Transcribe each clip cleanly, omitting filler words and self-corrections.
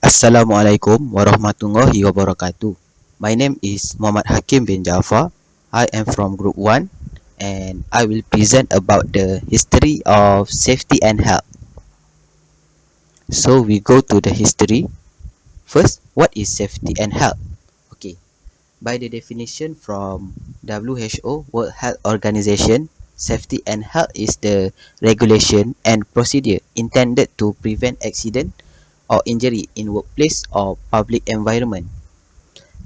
Assalamualaikum warahmatullahi wabarakatuh. My name is Muhammad Hakim bin Jafar. I am from Group 1 and I will present about the history of safety and health. So we go to the history. First, what is safety and health? Okay. By the definition from WHO, World Health Organization, safety and health is the regulation and procedure intended to prevent accident or injury in workplace or public environment.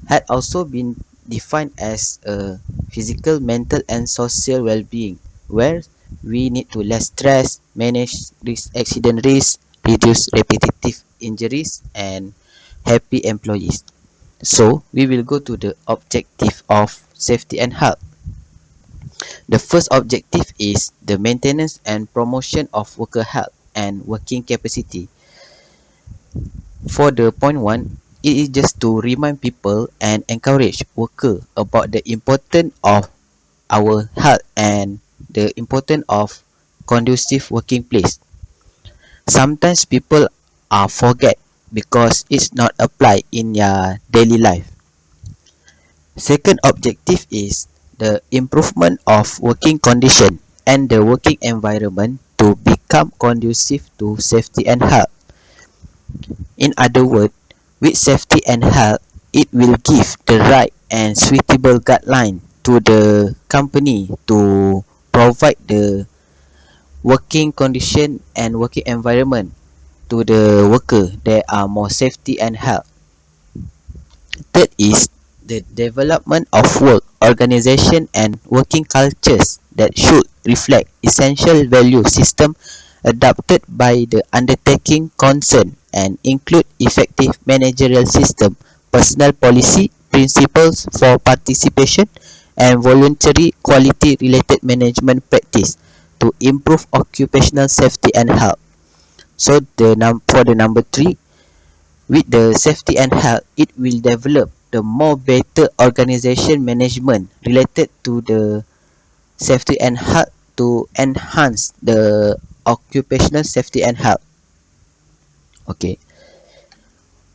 Had also been defined as a physical, mental and social well-being, where we need to less stress, manage accident risk, reduce repetitive injuries and happy employees. So we will go to the objective of safety and health. The first objective is the maintenance and promotion of worker health and working capacity. For the point 1, it is just to remind people and encourage workers about the importance of our health and the importance of conducive working place. Sometimes people are forget because it's not applied in their daily life. Second objective is the improvement of working condition and the working environment to become conducive to safety and health. In other words, with safety and health, it will give the right and suitable guideline to the company to provide the working condition and working environment to the worker that are more safety and health. Third is the development of work, organization and working cultures that should reflect essential value system adopted by the undertaking concerned and include effective managerial system, personal policy, principles for participation and voluntary quality related management practice to improve occupational safety and health. So for the number 3, with the safety and health, it will develop the more better organization management related to the safety and health to enhance the occupational safety and health. Okay.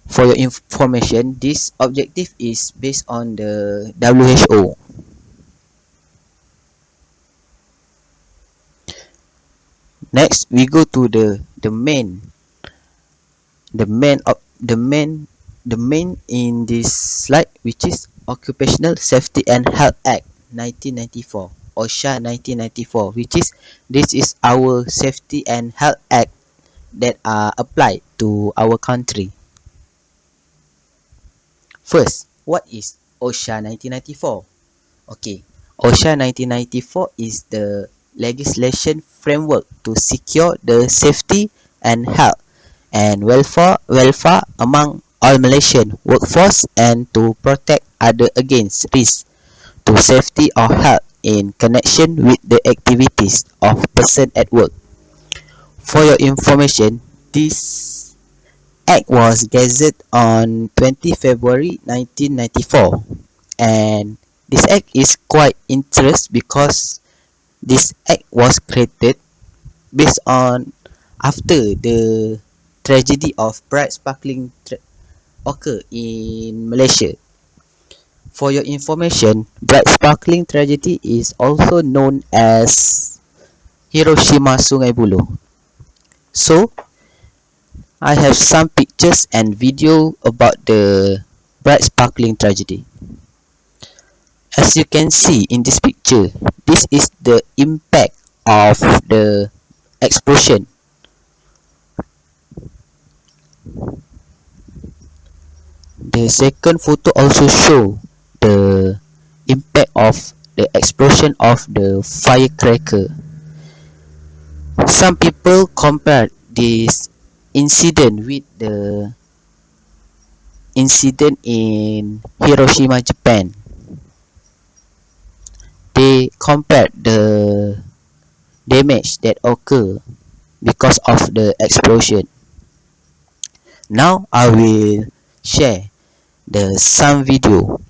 For your information, this objective is based on the WHO. Next, we go to the main in this slide, which is Occupational Safety and Health Act 1994, OSHA 1994, which is this is our safety and health act that are applied to our country. First, what is OSHA 1994? Okay, OSHA 1994 is the legislation framework to secure the safety and health and welfare among all Malaysian workforce and to protect others against risk to safety or health in connection with the activities of person at work. For your information, this act was gazetted on 20 February 1994, and this act is quite interesting because this act was created based on after the tragedy of bright sparkling occur in Malaysia. For your information, bright sparkling tragedy is also known as Hiroshima Sungai Buloh. So, I have some pictures and video about the bright sparkling tragedy. As you can see in this picture, this is the impact of the explosion. The second photo also show the impact of the explosion of the firecracker. Some people compare this incident with the incident in Hiroshima, Japan. They compared the damage that occurred because of the explosion. Now I will share some video.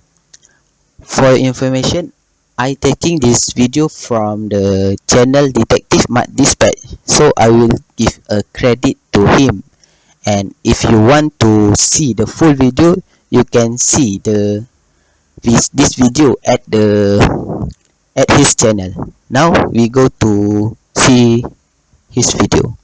For information, I taking this video from the channel Detective Mat Dispatch, so I will give a credit to him And if you want to see the full video, you can see this video at his channel. Now we go to see his video.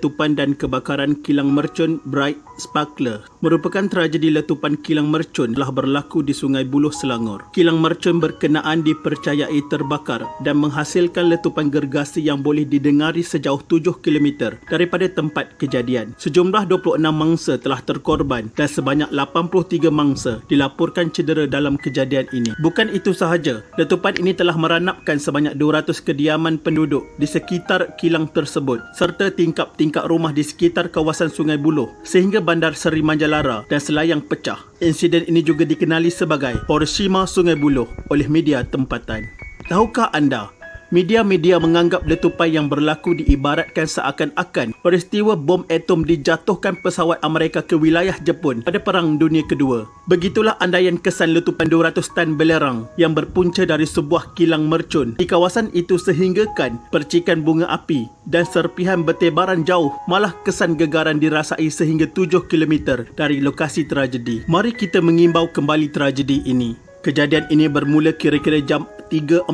Letupan dan kebakaran kilang mercun Bright Sparkler merupakan tragedi letupan kilang mercun telah berlaku di Sungai Buloh, Selangor. Kilang mercun berkenaan dipercayai terbakar dan menghasilkan letupan gergasi yang boleh didengari sejauh 7 km daripada tempat kejadian. Sejumlah 26 mangsa telah terkorban dan sebanyak 83 mangsa dilaporkan cedera dalam kejadian ini. Bukan itu sahaja, letupan ini telah meranapkan sebanyak 200 kediaman penduduk di sekitar kilang tersebut serta tingkap-tingkap rumah di sekitar kawasan Sungai Buloh sehingga bandar Seri Manjalara dan Selayang pecah. Insiden ini juga dikenali sebagai Hiroshima Sungai Buloh oleh media tempatan. Tahukah anda, media-media menganggap letupan yang berlaku diibaratkan seakan-akan peristiwa bom atom dijatuhkan pesawat Amerika ke wilayah Jepun pada Perang Dunia Kedua. Begitulah andaian kesan letupan 200 tan belerang yang berpunca dari sebuah kilang mercun di kawasan itu sehinggakan percikan bunga api dan serpihan bertebaran jauh malah kesan gegaran dirasai sehingga 7 km dari lokasi tragedi. Mari kita mengimbau kembali tragedi ini. Kejadian ini bermula kira-kira jam 3.45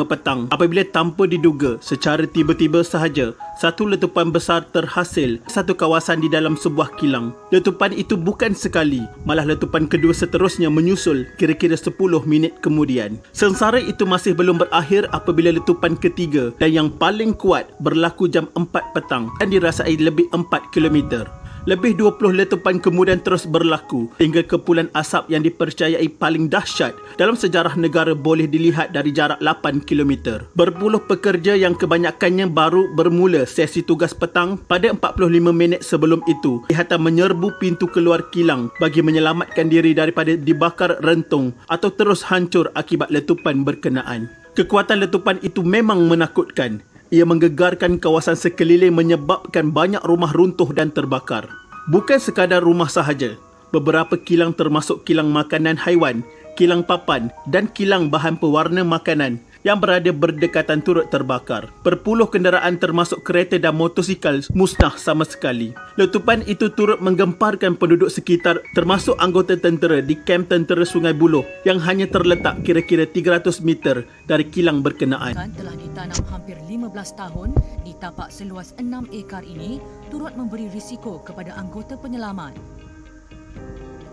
petang apabila tanpa diduga secara tiba-tiba sahaja satu letupan besar terhasil satu kawasan di dalam sebuah kilang. Letupan itu bukan sekali, malah letupan kedua seterusnya menyusul kira-kira 10 minit kemudian. Sengsara itu masih belum berakhir apabila letupan ketiga dan yang paling kuat berlaku jam 4 petang dan dirasai lebih 4 km. Lebih 20 letupan kemudian terus berlaku hingga kepulan asap yang dipercayai paling dahsyat dalam sejarah negara boleh dilihat dari jarak 8 km. Berpuluh pekerja yang kebanyakannya baru bermula sesi tugas petang pada 45 minit sebelum itu dihadap menyerbu pintu keluar kilang bagi menyelamatkan diri daripada dibakar rentung atau terus hancur akibat letupan berkenaan. Kekuatan letupan itu memang menakutkan. Ia menggegarkan kawasan sekeliling menyebabkan banyak rumah runtuh dan terbakar. Bukan sekadar rumah sahaja, beberapa kilang termasuk kilang makanan haiwan, kilang papan dan kilang bahan pewarna makanan yang berada berdekatan turut terbakar. Berpuluh kenderaan termasuk kereta dan motosikal musnah sama sekali. Letupan itu turut menggemparkan penduduk sekitar termasuk anggota tentera di kamp tentera Sungai Buloh yang hanya terletak kira-kira 300 meter dari kilang berkenaan. Telah ditanam hampir 15 tahun di tapak seluas 6 ekar ini turut memberi risiko kepada anggota penyelamat.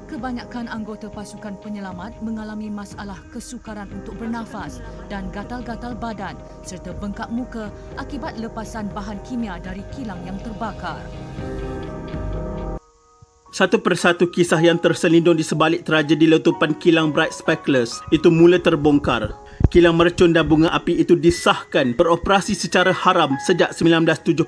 Kebanyakan anggota pasukan penyelamat mengalami masalah kesukaran untuk bernafas dan gatal-gatal badan serta bengkak muka akibat lepasan bahan kimia dari kilang yang terbakar. Satu persatu kisah yang terselindung di sebalik tragedi letupan kilang Bright Sparkler itu mula terbongkar. Kilang mercun dan bunga api itu disahkan beroperasi secara haram sejak 1978.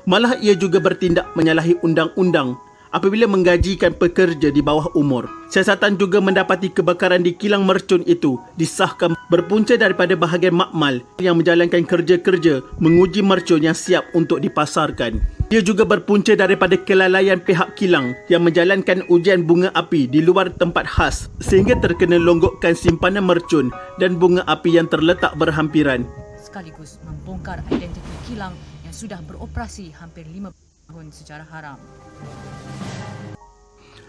Malah ia juga bertindak menyalahi undang-undang apabila menggajikan pekerja di bawah umur. Siasatan juga mendapati kebakaran di kilang mercun itu disahkan berpunca daripada bahagian makmal yang menjalankan kerja-kerja menguji mercun yang siap untuk dipasarkan. Ia juga berpunca daripada kelalaian pihak kilang yang menjalankan ujian bunga api di luar tempat khas sehingga terkena longgokkan simpanan mercun dan bunga api yang terletak berhampiran. Sekaligus membongkar identiti kilang yang sudah beroperasi hampir 5 tahun secara haram.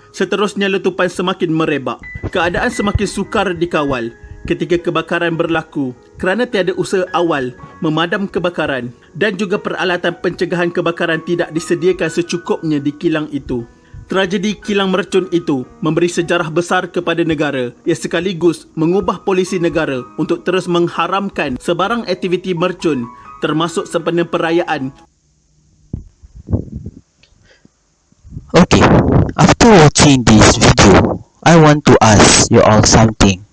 Seterusnya letupan semakin merebak. Keadaan semakin sukar dikawal ketika kebakaran berlaku kerana tiada usaha awal memadam kebakaran dan juga peralatan pencegahan kebakaran tidak disediakan secukupnya di kilang itu. Tragedi kilang mercun itu memberi sejarah besar kepada negara yang sekaligus mengubah polisi negara untuk terus mengharamkan sebarang aktiviti mercun termasuk sempena perayaan. Okay, after watching this video, I want to ask you all something.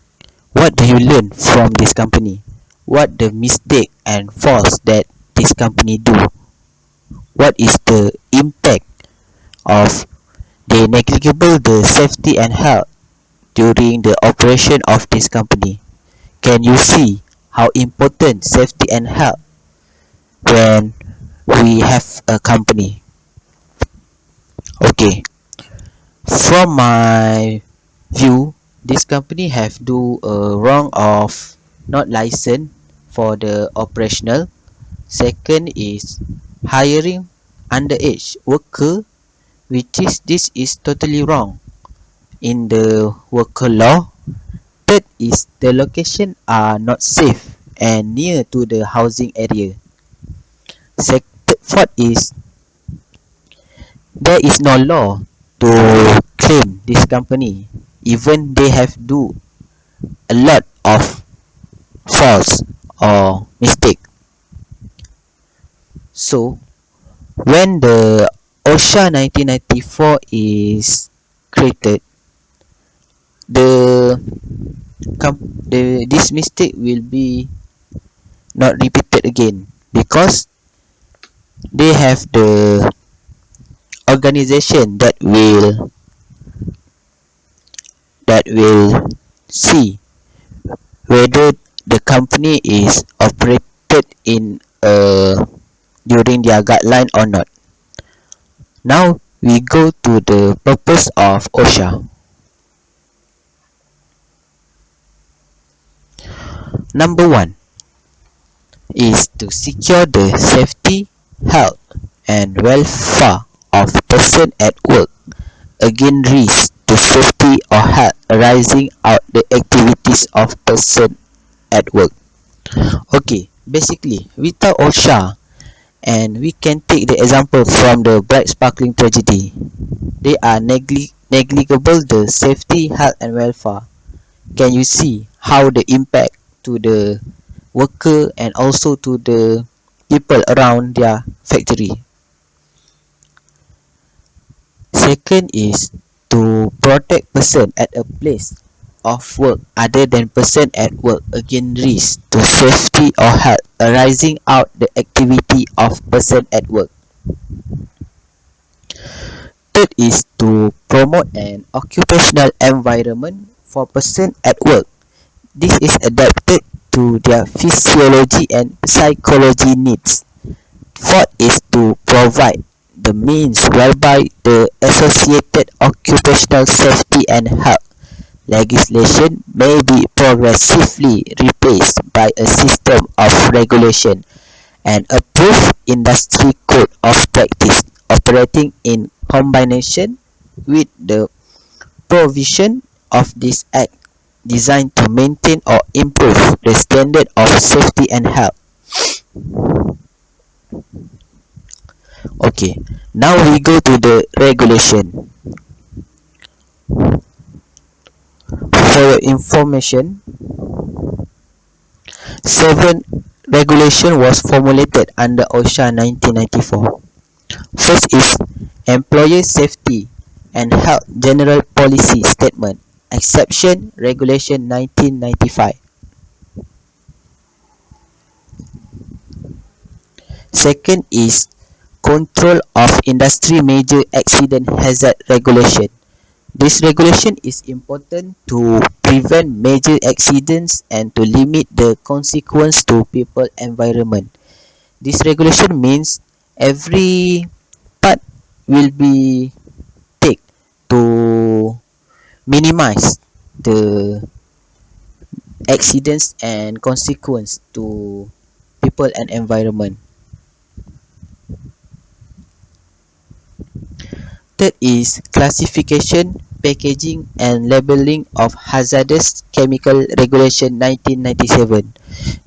What do you learn from this company? What the mistake and faults that this company do? What is the impact of they negligible the safety and health during the operation of this company? Can you see how important safety and health when we have a company? Okay, from my view, this company have do a wrong of not licensed for the operational. Second is hiring underage worker, which is this is totally wrong in the worker law. Third is the location are not safe and near to the housing area. Fourth is there is no law to claim this company, even they have do a lot of false or mistake. So when the OSHA 1994 is created, the this mistake will be not repeated again, because they have the organization that will see whether the company is operated in during their guideline or not. Now we go to the purpose of OSHA. Number one is to secure the safety, health, and welfare of person at work against risk to safety or health arising out the activities of person at work. Okay, basically without OSHA, and we can take the example from the bright sparkling tragedy, they are negligible the safety, health, and welfare. Can you see how the impact to the worker and also to the people around their factory? Second is to protect person at a place of work other than person at work against risk to safety or health arising out the activity of person at work. Third is to promote an occupational environment for person at work. This is adapted to their physiology and psychology needs. Fourth is to provide the means whereby the associated occupational safety and health legislation may be progressively replaced by a system of regulation and approved industry code of practice operating in combination with the provision of this act designed to maintain or improve the standard of safety and health. Okay, now we go to the regulation. For your information, 7 regulation was formulated under OSHA 1994. First is Employer Safety and Health General Policy Statement, Exception Regulation 1995. Second is Control of Industry Major Accident Hazard Regulation. This regulation is important to prevent major accidents and to limit the consequence to people environment. This regulation means every part will be take to minimize the accidents and consequence to people and environment. Third is classification, packaging and labeling of hazardous chemical regulation 1997.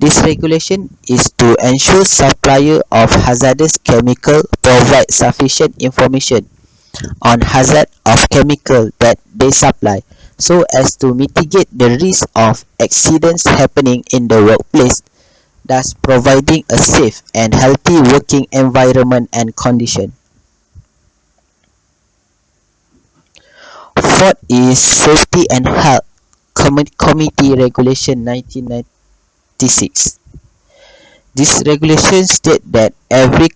This regulation is to ensure supplier of hazardous chemical provide sufficient information on hazard of chemical that they supply so as to mitigate the risk of accidents happening in the workplace, thus providing a safe and healthy working environment and condition. Fourth is Safety and Health Committee Regulation 1996. This regulation states that every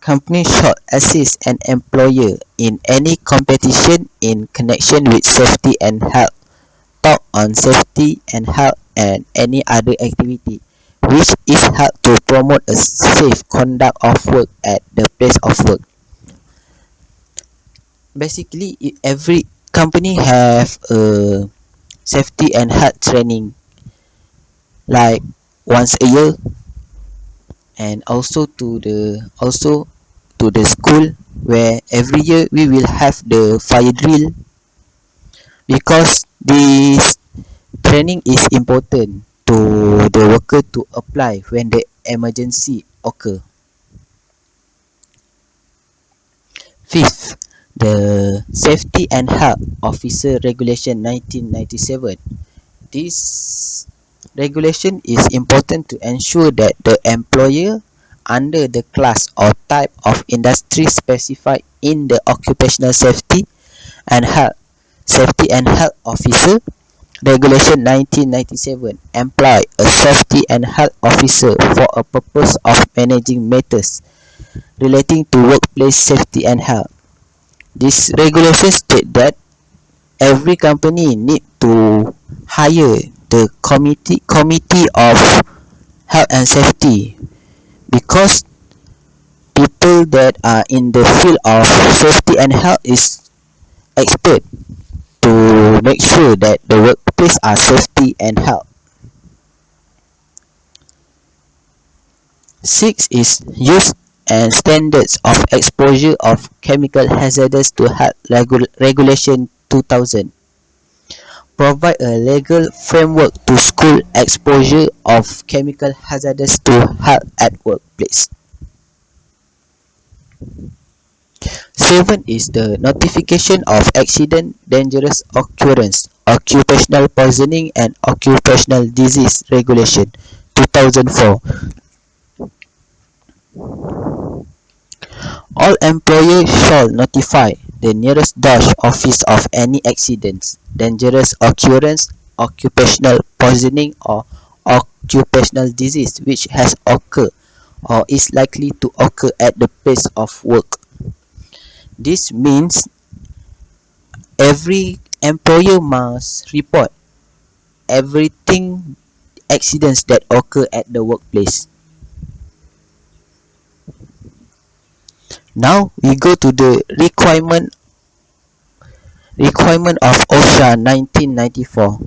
company should assist an employer in any competition in connection with safety and health, talk on safety and health and any other activity which is held to promote a safe conduct of work at the place of work. Basically, every company have a safety and health training like once a year, and also to the school, where every year we will have the fire drill, because this training is important to the worker to apply when the emergency occur. Fifth, the Safety and Health Officer Regulation 1997. This regulation is important to ensure that the employer under the class or type of industry specified in the Occupational and Health Safety and Health Officer Regulation 1997 employ a safety and health officer for a purpose of managing matters relating to workplace safety and health. This regulation states that every company need to hire the committee of health and safety, because people that are in the field of safety and health is expert to make sure that the workplace are safety and health. Six is use and standards of exposure of chemical hazards to health regulation 2000. Provide a legal framework to school exposure of chemical hazards to health at workplace. 7 is the notification of accident, dangerous occurrence, occupational poisoning and occupational disease regulation 2004. All employers shall notify the nearest DOSH office of any accidents, dangerous occurrence, occupational poisoning or occupational disease which has occurred or is likely to occur at the place of work. This means every employer must report everything accidents that occur at the workplace. Now we go to the requirement of OSHA 1994.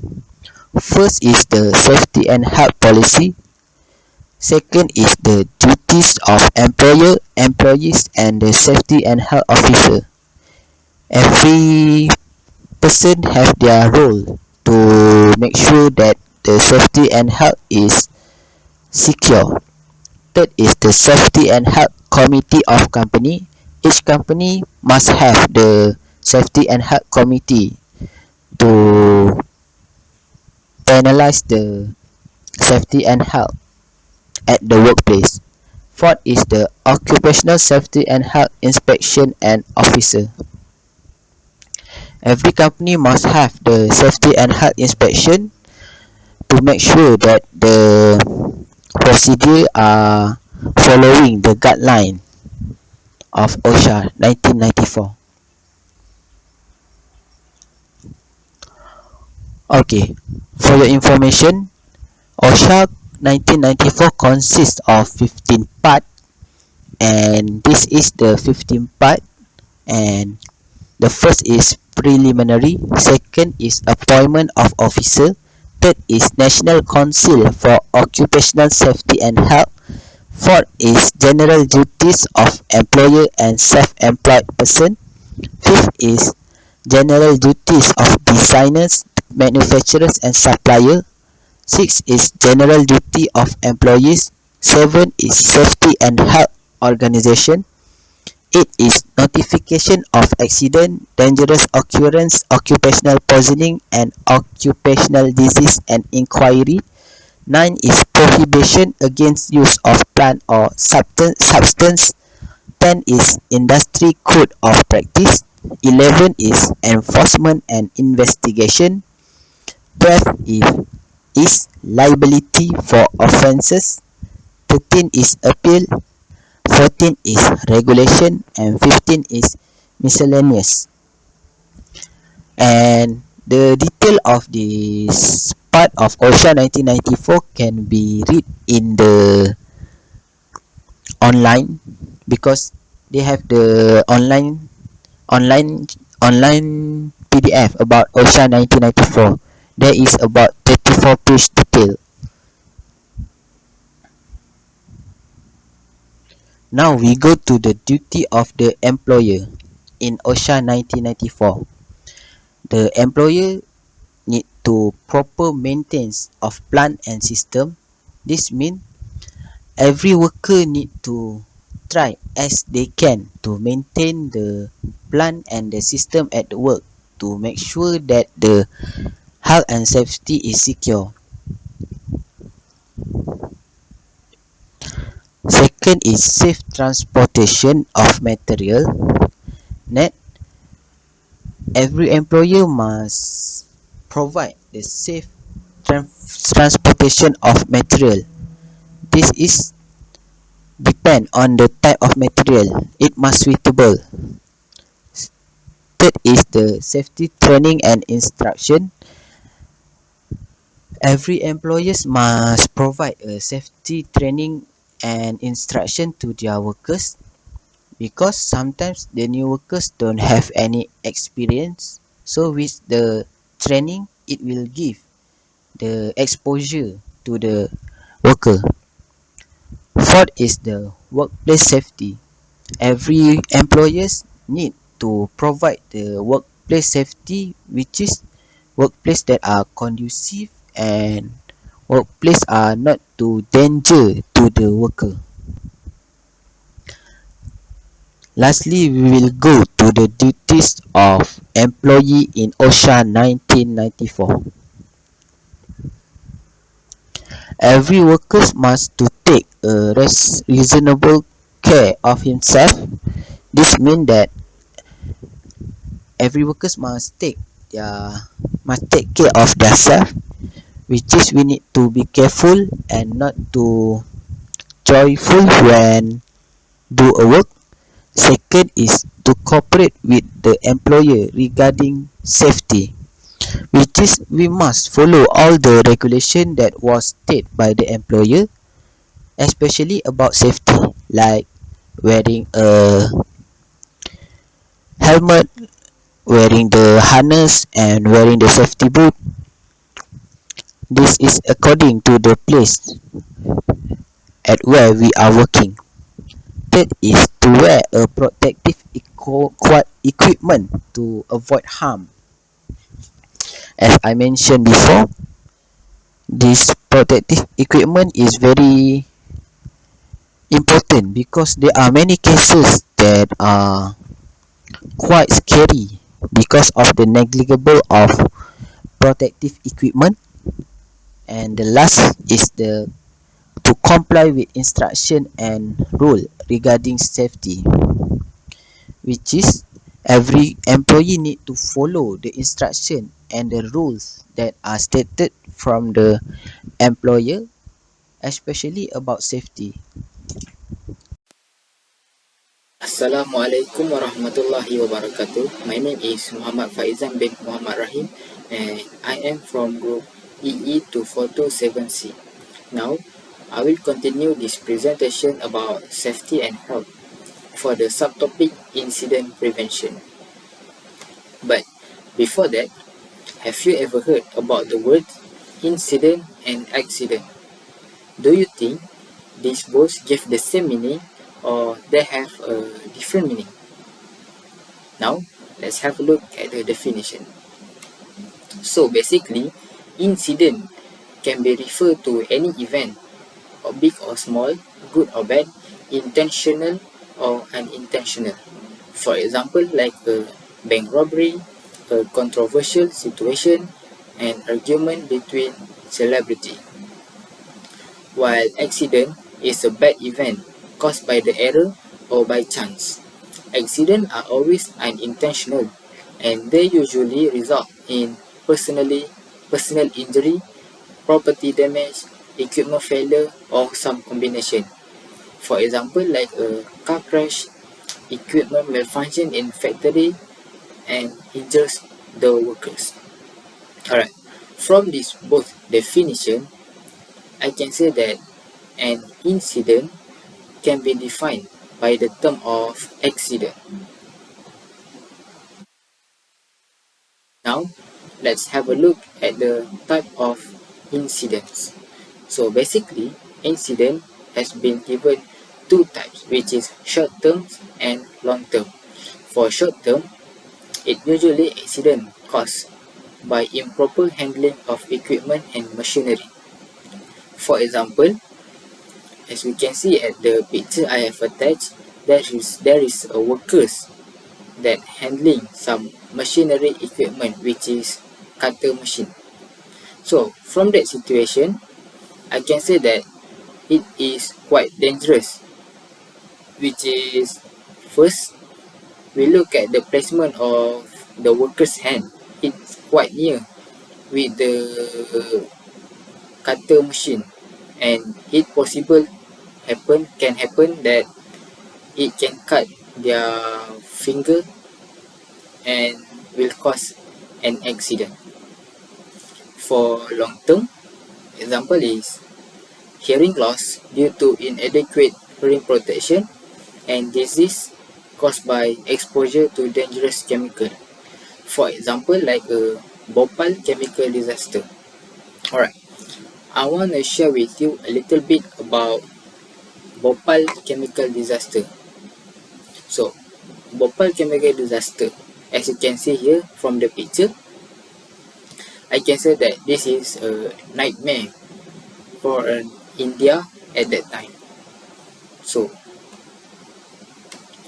First is the safety and health policy. Second is the duties of employer, employees and the safety and health officer. Every person have their role to make sure that the safety and health is secure. Third is the safety and health committee of company. Each company must have the safety and health committee to penalize the safety and health at the workplace. Fourth is the occupational safety and health inspection and officer. Every company must have the safety and health inspection to make sure that the procedure are following the guideline of OSHA 1994. Okay, for your information, OSHA 1994 consists of 15 parts, and this is the 15th part. And the first is preliminary, second is appointment of officer, third is National Council for Occupational Safety and Health, fourth is general duties of employer and self-employed person, fifth is general duties of designers, manufacturers and supplier, six is general duty of employees, seven is safety and health organization, 8 is notification of accident, dangerous occurrence, occupational poisoning and occupational disease and inquiry. 9 is prohibition against use of plant or substance. 10 is industry code of practice. 11 is enforcement and investigation. 12 is liability for offences. 13 is appeal. 14 is regulation and 15 is miscellaneous. And the detail of this part of OSHA 1994 can be read in the online, because they have the online PDF about OSHA 1994. There is about 34 page detail. Now we go to the duty of the employer. In OSHA 1994, the employer need to proper maintenance of plant and system. This means every worker need to try as they can to maintain the plant and the system at work to make sure that the health and safety is secure. Second is safe transportation of material. Net, every employer must provide the safe transportation of material. This is depend on the type of material. It must suitable. Third is the safety training and instruction. Every employers must provide a safety training and instruction to their workers because sometimes the new workers don't have any experience. So with the training, it will give the exposure to the worker. Fourth is the workplace safety. Every employers need to provide the workplace safety, which is workplace that are conducive and workplace are not to danger to the worker. Lastly, we will go to the duties of employee in OSHA 1994. Every worker must to take a reasonable care of himself. This means that every worker must take care of themselves, which is we need to be careful and not too joyful when do a work. Second is to cooperate with the employer regarding safety, which is we must follow all the regulation that was stated by the employer, especially about safety, like wearing a helmet, wearing the harness, and wearing the safety boot. This is according to the place at where we are working. Third is to wear a protective equipment to avoid harm. As I mentioned before, this protective equipment is very important because there are many cases that are quite scary because of the negligible of protective equipment. And the last is the to comply with instruction and rule regarding safety, which is every employee need to follow the instruction and the rules that are stated from the employer, especially about safety. Assalamualaikum warahmatullahi wabarakatuh. My name is Muhammad Faizan bin Muhammad Rahim and I am from group EE242-7C. Now, I will continue this presentation about safety and health for the subtopic incident prevention. But before that, have you ever heard about the words incident and accident? Do you think these both give the same meaning or they have a different meaning? Now, let's have a look at the definition. So basically, incident can be referred to any event, or big or small, good or bad, intentional or unintentional. For example, like a bank robbery, a controversial situation, an argument between celebrity. While accident is a bad event caused by the error or by chance. Accidents are always unintentional and they usually result in personal injury, property damage, equipment failure, or some combination. For example, like a car crash, equipment malfunction in factory, and injures the workers. Alright, from this both definition, I can say that an incident can be defined by the term of accident. Now, let's have a look at the type of incidents. So basically, incident has been given two types, which is short term and long term. For short term, it usually accident caused by improper handling of equipment and machinery. For example, as we can see at the picture I have attached, there is a workers that handling some machinery equipment, which is cutter machine. So from that situation, I can say that it is quite dangerous, which is first we look at the placement of the worker's hand. It's quite near with the cutter machine, and it can happen that it can cut their finger and will cause an accident. For long term, example is hearing loss due to inadequate hearing protection and disease caused by exposure to dangerous chemical. For example, like a Bhopal chemical disaster. Alright, I want to share with you a little bit about Bhopal chemical disaster. So, Bhopal chemical disaster, as you can see here from the picture, I can say that this is a nightmare for India at that time. So,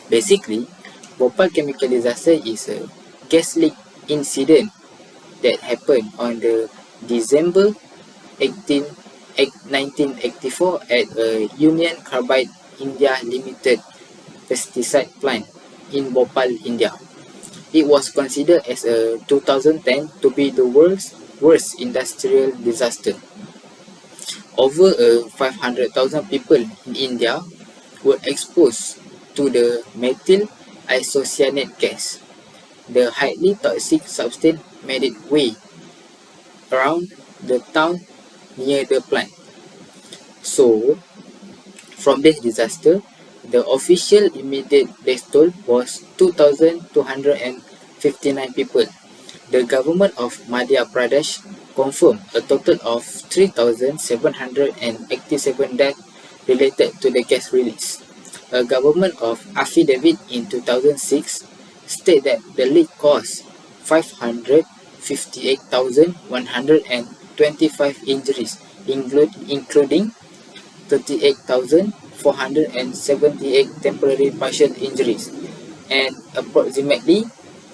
basically, Bhopal chemical disaster is a gas leak incident that happened on the December 1984 at a Union Carbide India Limited pesticide plant in Bhopal, India. It was considered as a 2010 to be the world's worst industrial disaster. Over 500,000 people in India were exposed to the methyl isocyanate gas. The highly toxic substance made its way around the town near the plant. So, from this disaster, the official immediate death toll was 2,259 people. The government of Madhya Pradesh confirmed a total of 3,787 deaths related to the gas release. A government of affidavit in 2006 stated that the leak caused 558,125 injuries, including 38,478 temporary partial injuries and approximately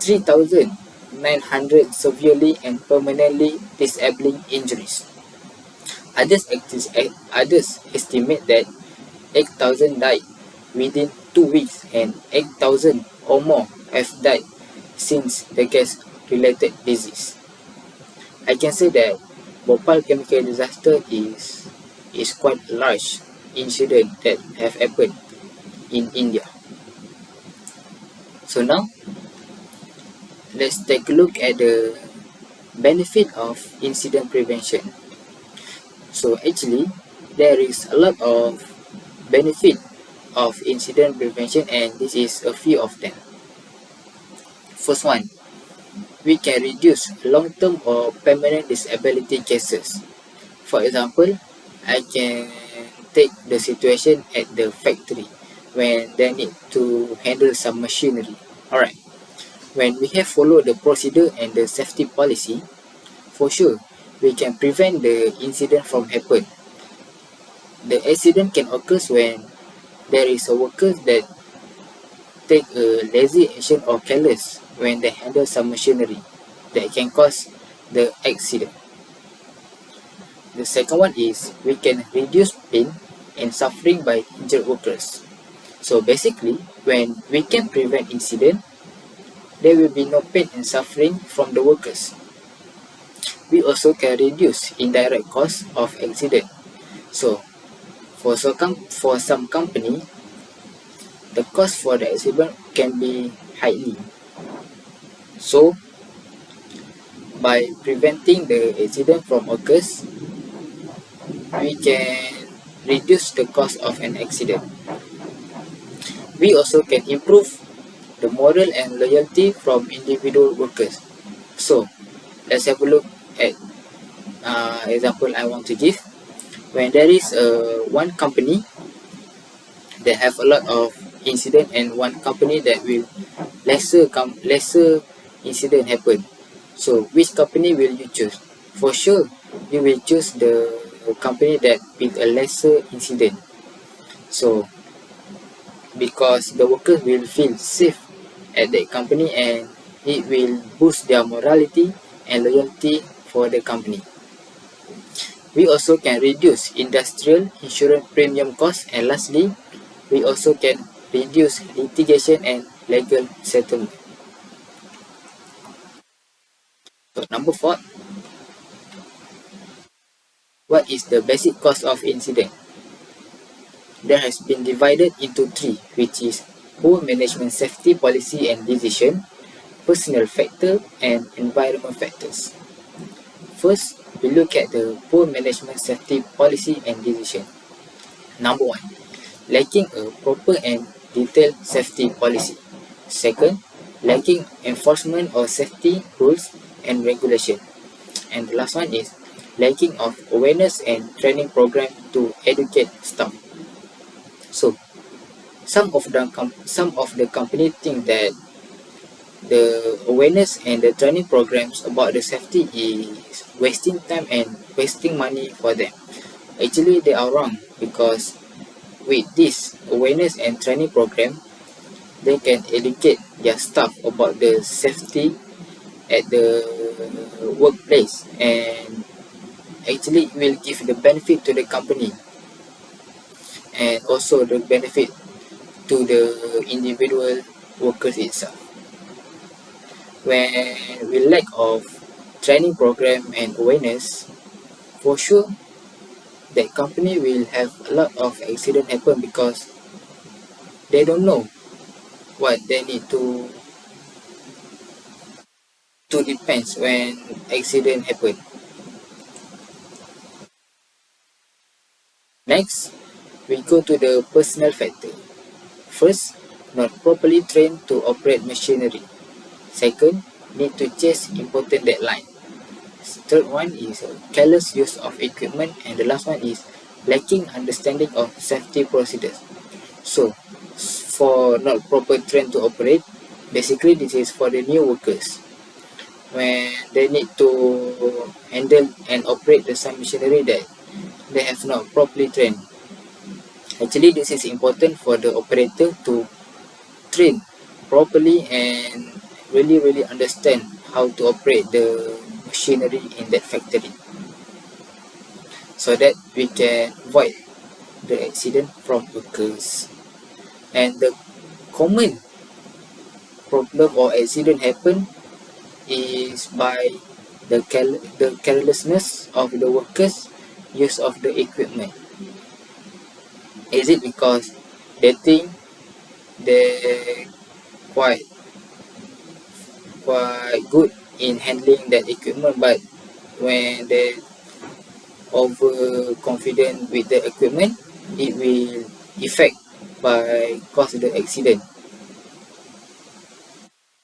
3,900 severely and permanently disabling injuries. Others estimate that 8,000 died within 2 weeks and 8,000 or more have died since the gas-related disease. I can say that Bhopal chemical disaster is quite a large incident that have happened in India. So now, let's take a look at the benefit of incident prevention. So actually, there is a lot of benefit of incident prevention, and this is a few of them. First one, we can reduce long-term or permanent disability cases. For example, I can take the situation at the factory when they need to handle some machinery. Alright, when we have followed the procedure and the safety policy, for sure, we can prevent the incident from happening. The accident can occur when there is a worker that take a lazy action or careless when they handle some machinery that can cause the accident. The second one is we can reduce pain and suffering by injured workers. So basically, when we can prevent incident, there will be no pain and suffering from the workers. We also can reduce indirect costs of accident. So for some company, the cost for the accident can be highly. So by preventing the accident from occurs, we can reduce the cost of an accident. We also can improve the moral and loyalty from individual workers. So let's have a look at example I want to give. When there is one company They have a lot of incident, and one company that will lesser incident happen. So which company will you choose? For sure, you will choose the company that with a lesser incident. So because the workers will feel safe at that company, and it will boost their morality and loyalty for the company. We also can reduce industrial insurance premium costs, and lastly, we also can reduce litigation and legal settlement. So number 4, what is the basic cause of incident? There has been divided into 3, which is poor management safety policy and decision, personal factor, and environment factors. First, we look at the poor management safety policy and decision. Number 1, lacking a proper and detailed safety policy. Second, lacking enforcement of safety rules and regulation. And the last one is lacking of awareness and training program to educate staff. So, some of the company think that the awareness and the training programs about the safety is wasting time and wasting money for them. Actually, they are wrong, because with this awareness and training program, they can educate their staff about the safety at the workplace, and actually it will give the benefit to the company and also the benefit to the individual workers itself. When we lack of training program and awareness, for sure that company will have a lot of accident happen, because they don't know what they need to depends when accident happen. Next, we go to the personal factor. First, not properly trained to operate machinery. Second, need to chase important deadline. Third one is careless use of equipment, and the last one is lacking understanding of safety procedures. So, for not proper trained to operate, basically this is for the new workers. When they need to handle and operate the some machinery that they have not properly trained. Actually, this is important for the operator to train properly and really understand how to operate the machinery in that factory, so that we can avoid the accident from occurs. And the common problem or accident happen is by the carelessness of the workers use of the equipment. Is it because they think they're quite good in handling that equipment, but when they overconfident with the equipment, it will affect by cause the accident,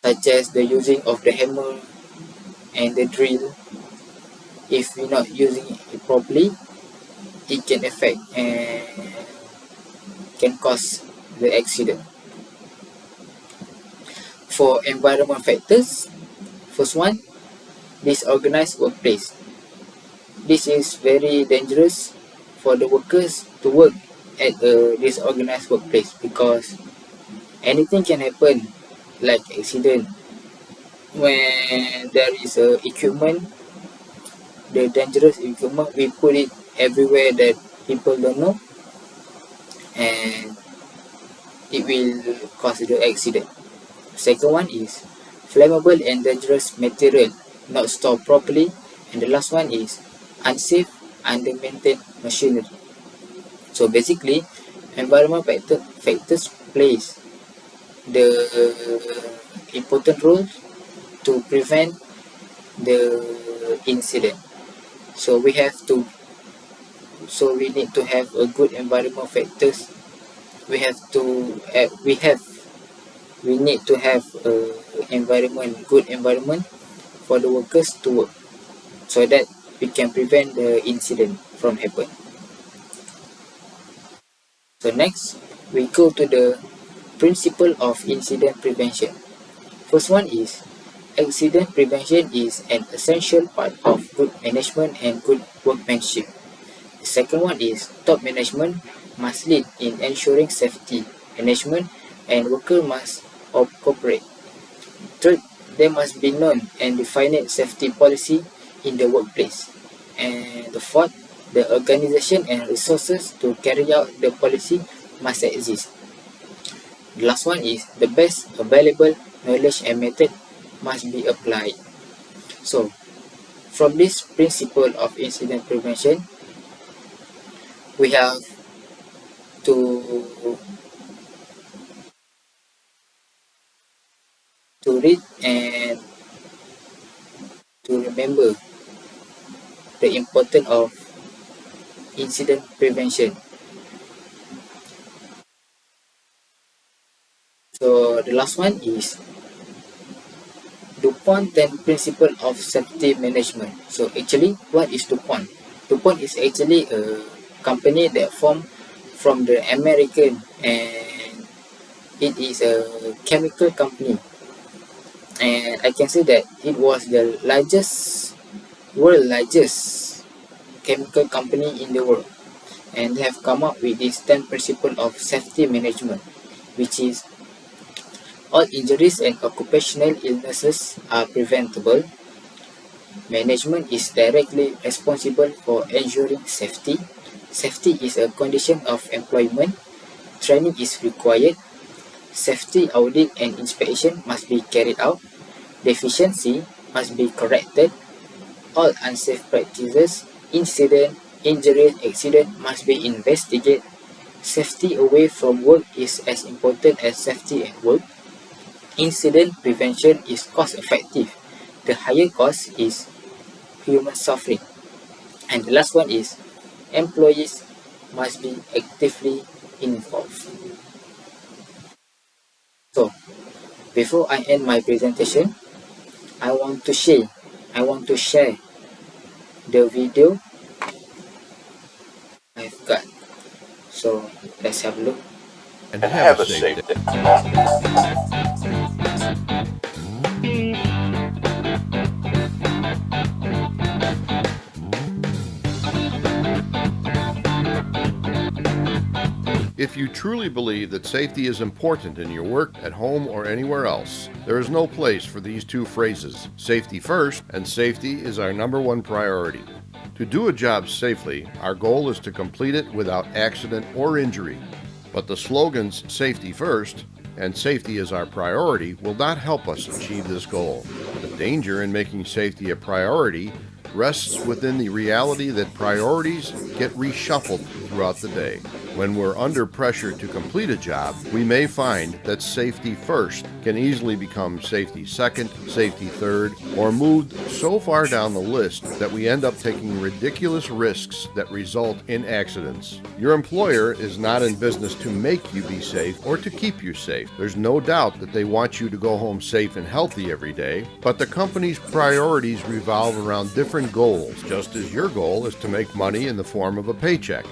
such as the using of the hammer and the drill. If we're not using it properly, it can affect and can cause the accident. For environment factors, first one, disorganized workplace. This is very dangerous for the workers to work at a disorganized workplace, because anything can happen, like accident. When there is a equipment, the dangerous equipment, we put it everywhere that people don't know, and it will cause the accident. Second one is flammable and dangerous material not stored properly, and the last one is unsafe, under-maintained machinery. So basically, environment factors plays the important role to prevent the incident. So we need to have a good environment factors. We need to have a good environment for the workers to work, so that we can prevent the incident from happen. So next, we go to the principle of incident prevention. First one is accident prevention is an essential part of good management and good workmanship. The second one is top management must lead in ensuring safety. Management and worker must cooperate. Third, there must be known and defined safety policy in the workplace. And the fourth, the organization and resources to carry out the policy must exist. The last one is the best available knowledge and method must be applied. So, from this principle of incident prevention, we have to read and to remember the importance of incident prevention. So the last one is DuPont 10 principle of safety management. So actually, what is DuPont? DuPont is actually a company that formed from the American, and it is a chemical company. And I can say that it was the world largest chemical company in the world. And they have come up with this 10 principle of safety management, which is all injuries and occupational illnesses are preventable. Management is directly responsible for ensuring safety. Safety is a condition of employment. Training is required. Safety audit and inspection must be carried out. Deficiency must be corrected. All unsafe practices, incident, injury, accident must be investigated. Safety away from work is as important as safety at work. Incident prevention is cost effective. The higher cost is human suffering. And the last one is employees must be actively involved. So, before I end my presentation, I want to share the video I've got. So let's have a look. And have a safe day. If you truly believe that safety is important in your work, at home, or anywhere else, there is no place for these two phrases, safety first and safety is our #1 priority. To do a job safely, our goal is to complete it without accident or injury. But the slogans safety first and safety is our priority will not help us achieve this goal. The danger in making safety a priority rests within the reality that priorities get reshuffled throughout the day. When we're under pressure to complete a job, we may find that safety first can easily become safety second, safety third, or moved so far down the list that we end up taking ridiculous risks that result in accidents. Your employer is not in business to make you be safe or to keep you safe. There's no doubt that they want you to go home safe and healthy every day, but the company's priorities revolve around different goals, just as your goal is to make money in the form of a paycheck.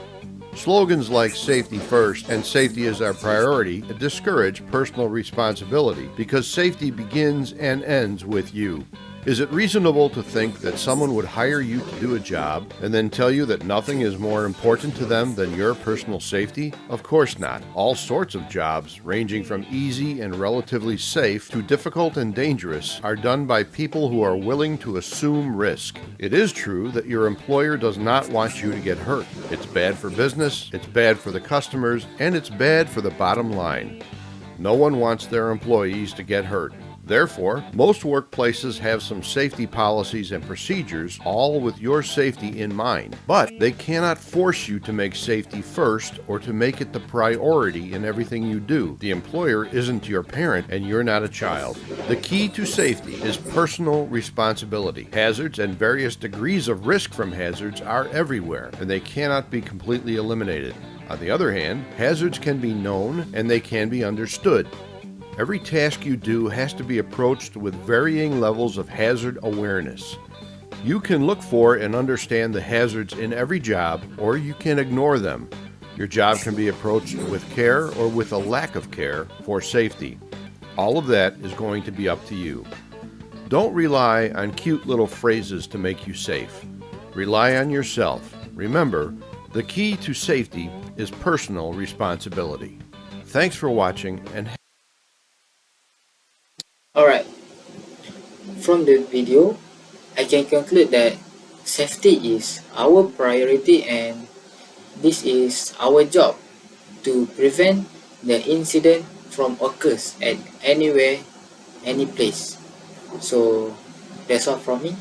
Slogans like safety first and safety is our priority discourage personal responsibility because safety begins and ends with you. Is it reasonable to think that someone would hire you to do a job and then tell you that nothing is more important to them than your personal safety? Of course not. All sorts of jobs, ranging from easy and relatively safe to difficult and dangerous, are done by people who are willing to assume risk. It is true that your employer does not want you to get hurt. It's bad for business, it's bad for the customers, and it's bad for the bottom line. No one wants their employees to get hurt. Therefore, most workplaces have some safety policies and procedures, all with your safety in mind. But they cannot force you to make safety first or to make it the priority in everything you do. The employer isn't your parent and you're not a child. The key to safety is personal responsibility. Hazards and various degrees of risk from hazards are everywhere, and they cannot be completely eliminated. On the other hand, hazards can be known and they can be understood. Every task you do has to be approached with varying levels of hazard awareness. You can look for and understand the hazards in every job, or you can ignore them. Your job can be approached with care or with a lack of care for safety. All of that is going to be up to you. Don't rely on cute little phrases to make you safe. Rely on yourself. Remember, the key to safety is personal responsibility. Thanks for watching and Alright, from the video, I can conclude that safety is our priority and this is our job to prevent the incident from occurs at anywhere, any place. So that's all from me.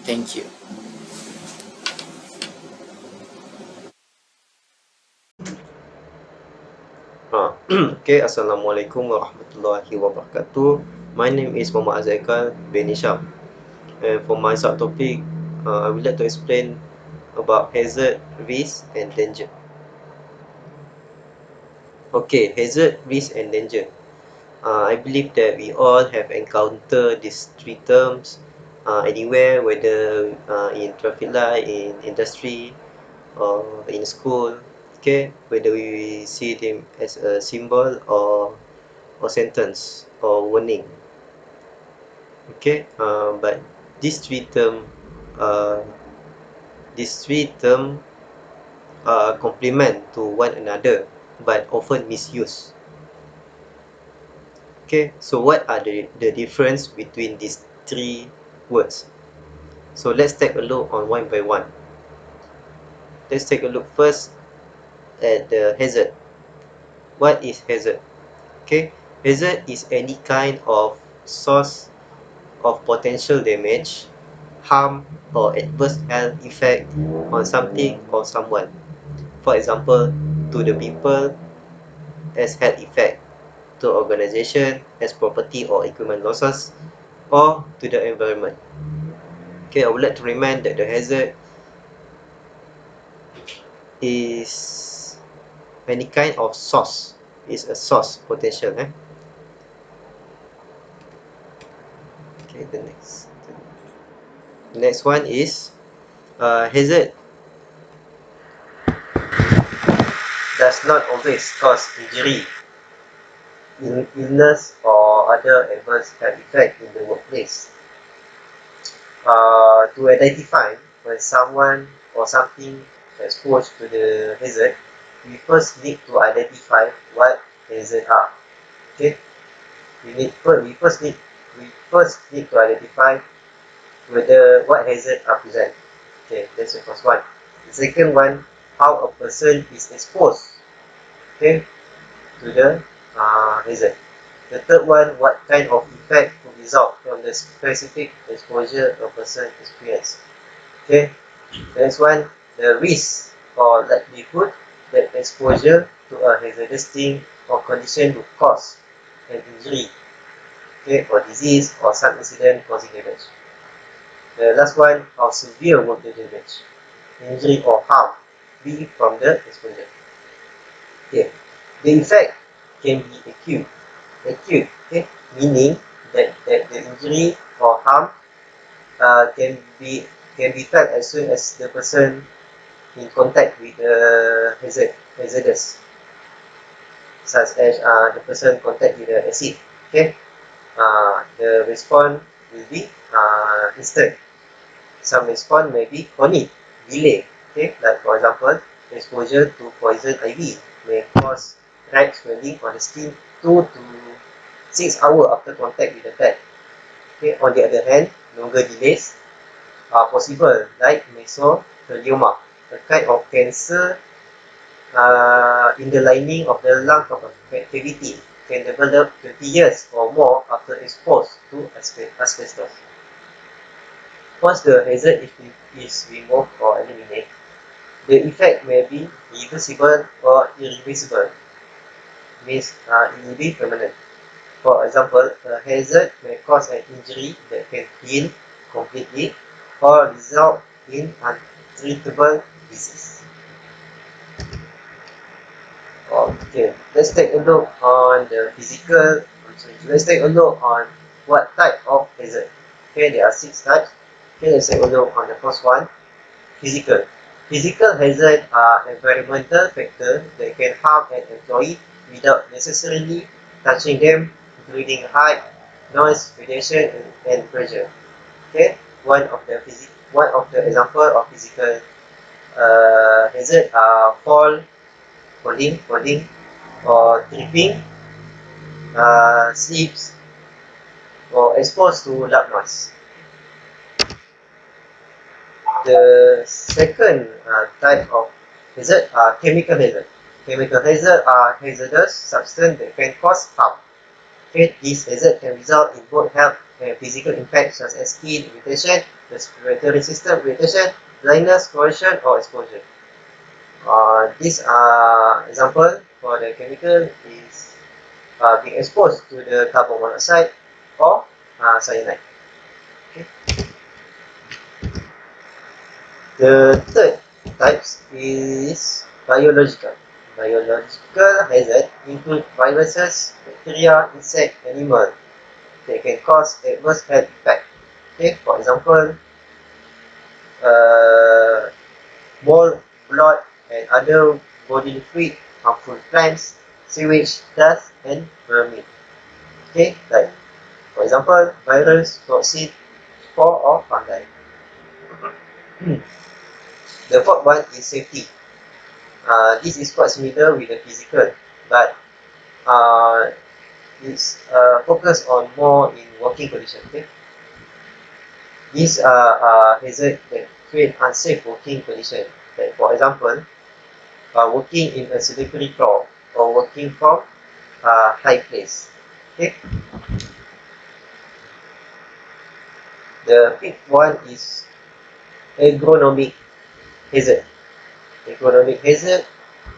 Thank you. Okay, Assalamualaikum warahmatullahi wabarakatuh. My name is Muhammad Azaikal bin Isham, and for my subtopic, I would like to explain about hazard, risk, and danger. Okay, hazard, risk, and danger. I believe that we all have encountered these three terms anywhere, whether in traffic light, in industry, or in school. Okay, whether we see them as a symbol or sentence or warning. Okay, but these three term uh, complement to one another but often misused. Okay, so what are the difference between these three words? So let's take a look on one by one. Let's take a look first at the hazard. What is hazard? Okay, hazard is any kind of source of potential damage, harm, or adverse health effect on something or someone. For example, to the people as health effect, to organization as property or equipment losses, or to the environment. Okay, I would like to remind that the hazard is any kind of source, is a source potential. Okay, the next one is hazard does not always cause injury, illness, or other adverse health effect in the workplace. To identify when someone or something exposed to the hazard, we first need to identify what hazard are. Okay, we first need to identify whether what hazard are present. Okay, that's the first one. The second one, how a person is exposed, okay, to the hazard. The third one, what kind of effect will result from the specific exposure a person experiences. Okay, the next one, the risk or likelihood that exposure to a hazardous thing or condition will cause an injury, okay, or disease or some incident causing damage. The last one, how severe will the damage, injury or harm be from the exposure. Okay, the effect can be acute, okay, meaning that the injury or harm can be felt as soon as the person in contact with the hazardous, such as the person contact with the acid. Okay, the response will be instant. Some response may be chronic, delay. Okay, like for example, exposure to poison ivy may cause red swelling on the skin 2 to 6 hours after contact with the pet. Okay, on the other hand, longer delays are possible, like mesothelioma, a kind of cancer in the lining of the lung cavity, can develop 20 years or more after exposed to asbestos. Once the hazard is removed or eliminated, the effect may be reversible or irreversible, means it will be permanent. For example, a hazard may cause an injury that can heal completely or result in untreatable disease. Okay, let's take a look on the physical. Let's take a look on what type of hazard. Okay, there are 6 types. Okay, let's take a look on the first one, physical. Physical hazard are environmental factors that can harm an employee without necessarily touching them, including height, noise, radiation, and pressure. Okay, one of the example of physical hazard are falling, or tripping, slips, or exposed to loud noise. The second type of hazard are chemical hazard. Chemical hazard are hazardous substances that can cause harm. Okay, these hazards can result in both health and physical impacts such as skin irritation, respiratory system irritation, blindness, corrosion, or exposure. These are example for the chemical is being exposed to the carbon monoxide or cyanide. Okay. The third types is biological. Biological hazard include viruses, bacteria, insect, animal that can cause adverse health effect. Okay, for example, uh, mold, blood, and other bodily fluid, harmful plants, sewage, dust, and vermin. Okay, like for example, virus, toxin, spore, or fungi. The fourth one is safety. This is quite similar with the physical, but it's focused on more in working conditions. Okay? These are hazards that create unsafe working conditions. Like for example, working in a slippery floor or working from high place. Okay? The fifth one is ergonomic hazard. Ergonomic hazard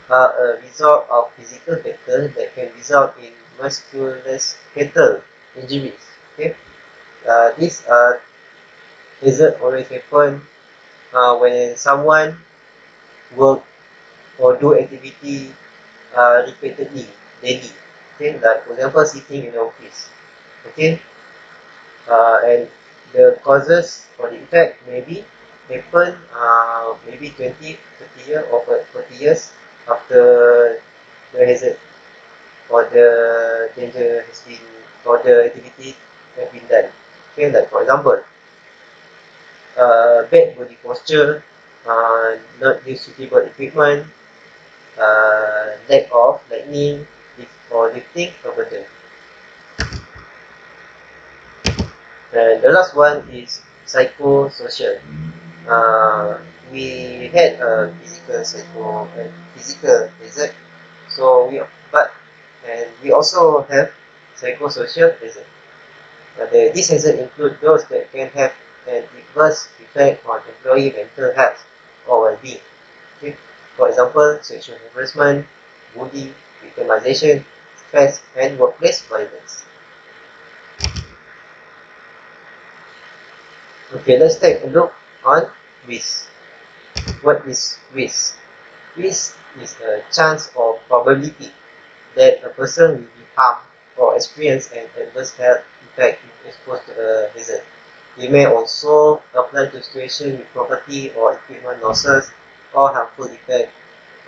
are a result of physical factors that can result in musculoskeletal injuries. Okay? These hazards always happen when someone work or do activity repeatedly, daily. Okay, like for example, sitting in the office. Okay, and the causes or the effect maybe happen maybe 20, 30 years or 40 years after the hazard or the danger has been or the activity has been done. Okay, like for example, bad body posture, not use suitable equipment, lack of lightning or lifting a burden. And the last one is psychosocial. We had a physical hazard, so we also have psychosocial hazard. These hazards include those that can have an adverse effect on employee mental health or well-being. Okay? For example, sexual harassment, bullying, victimization, stress, and workplace violence. Okay, let's take a look on risk. What is risk? Risk is a chance or probability that a person will be harmed or experience an adverse health effect if exposed to a hazard. It may also apply to situations with property or equipment losses or harmful effect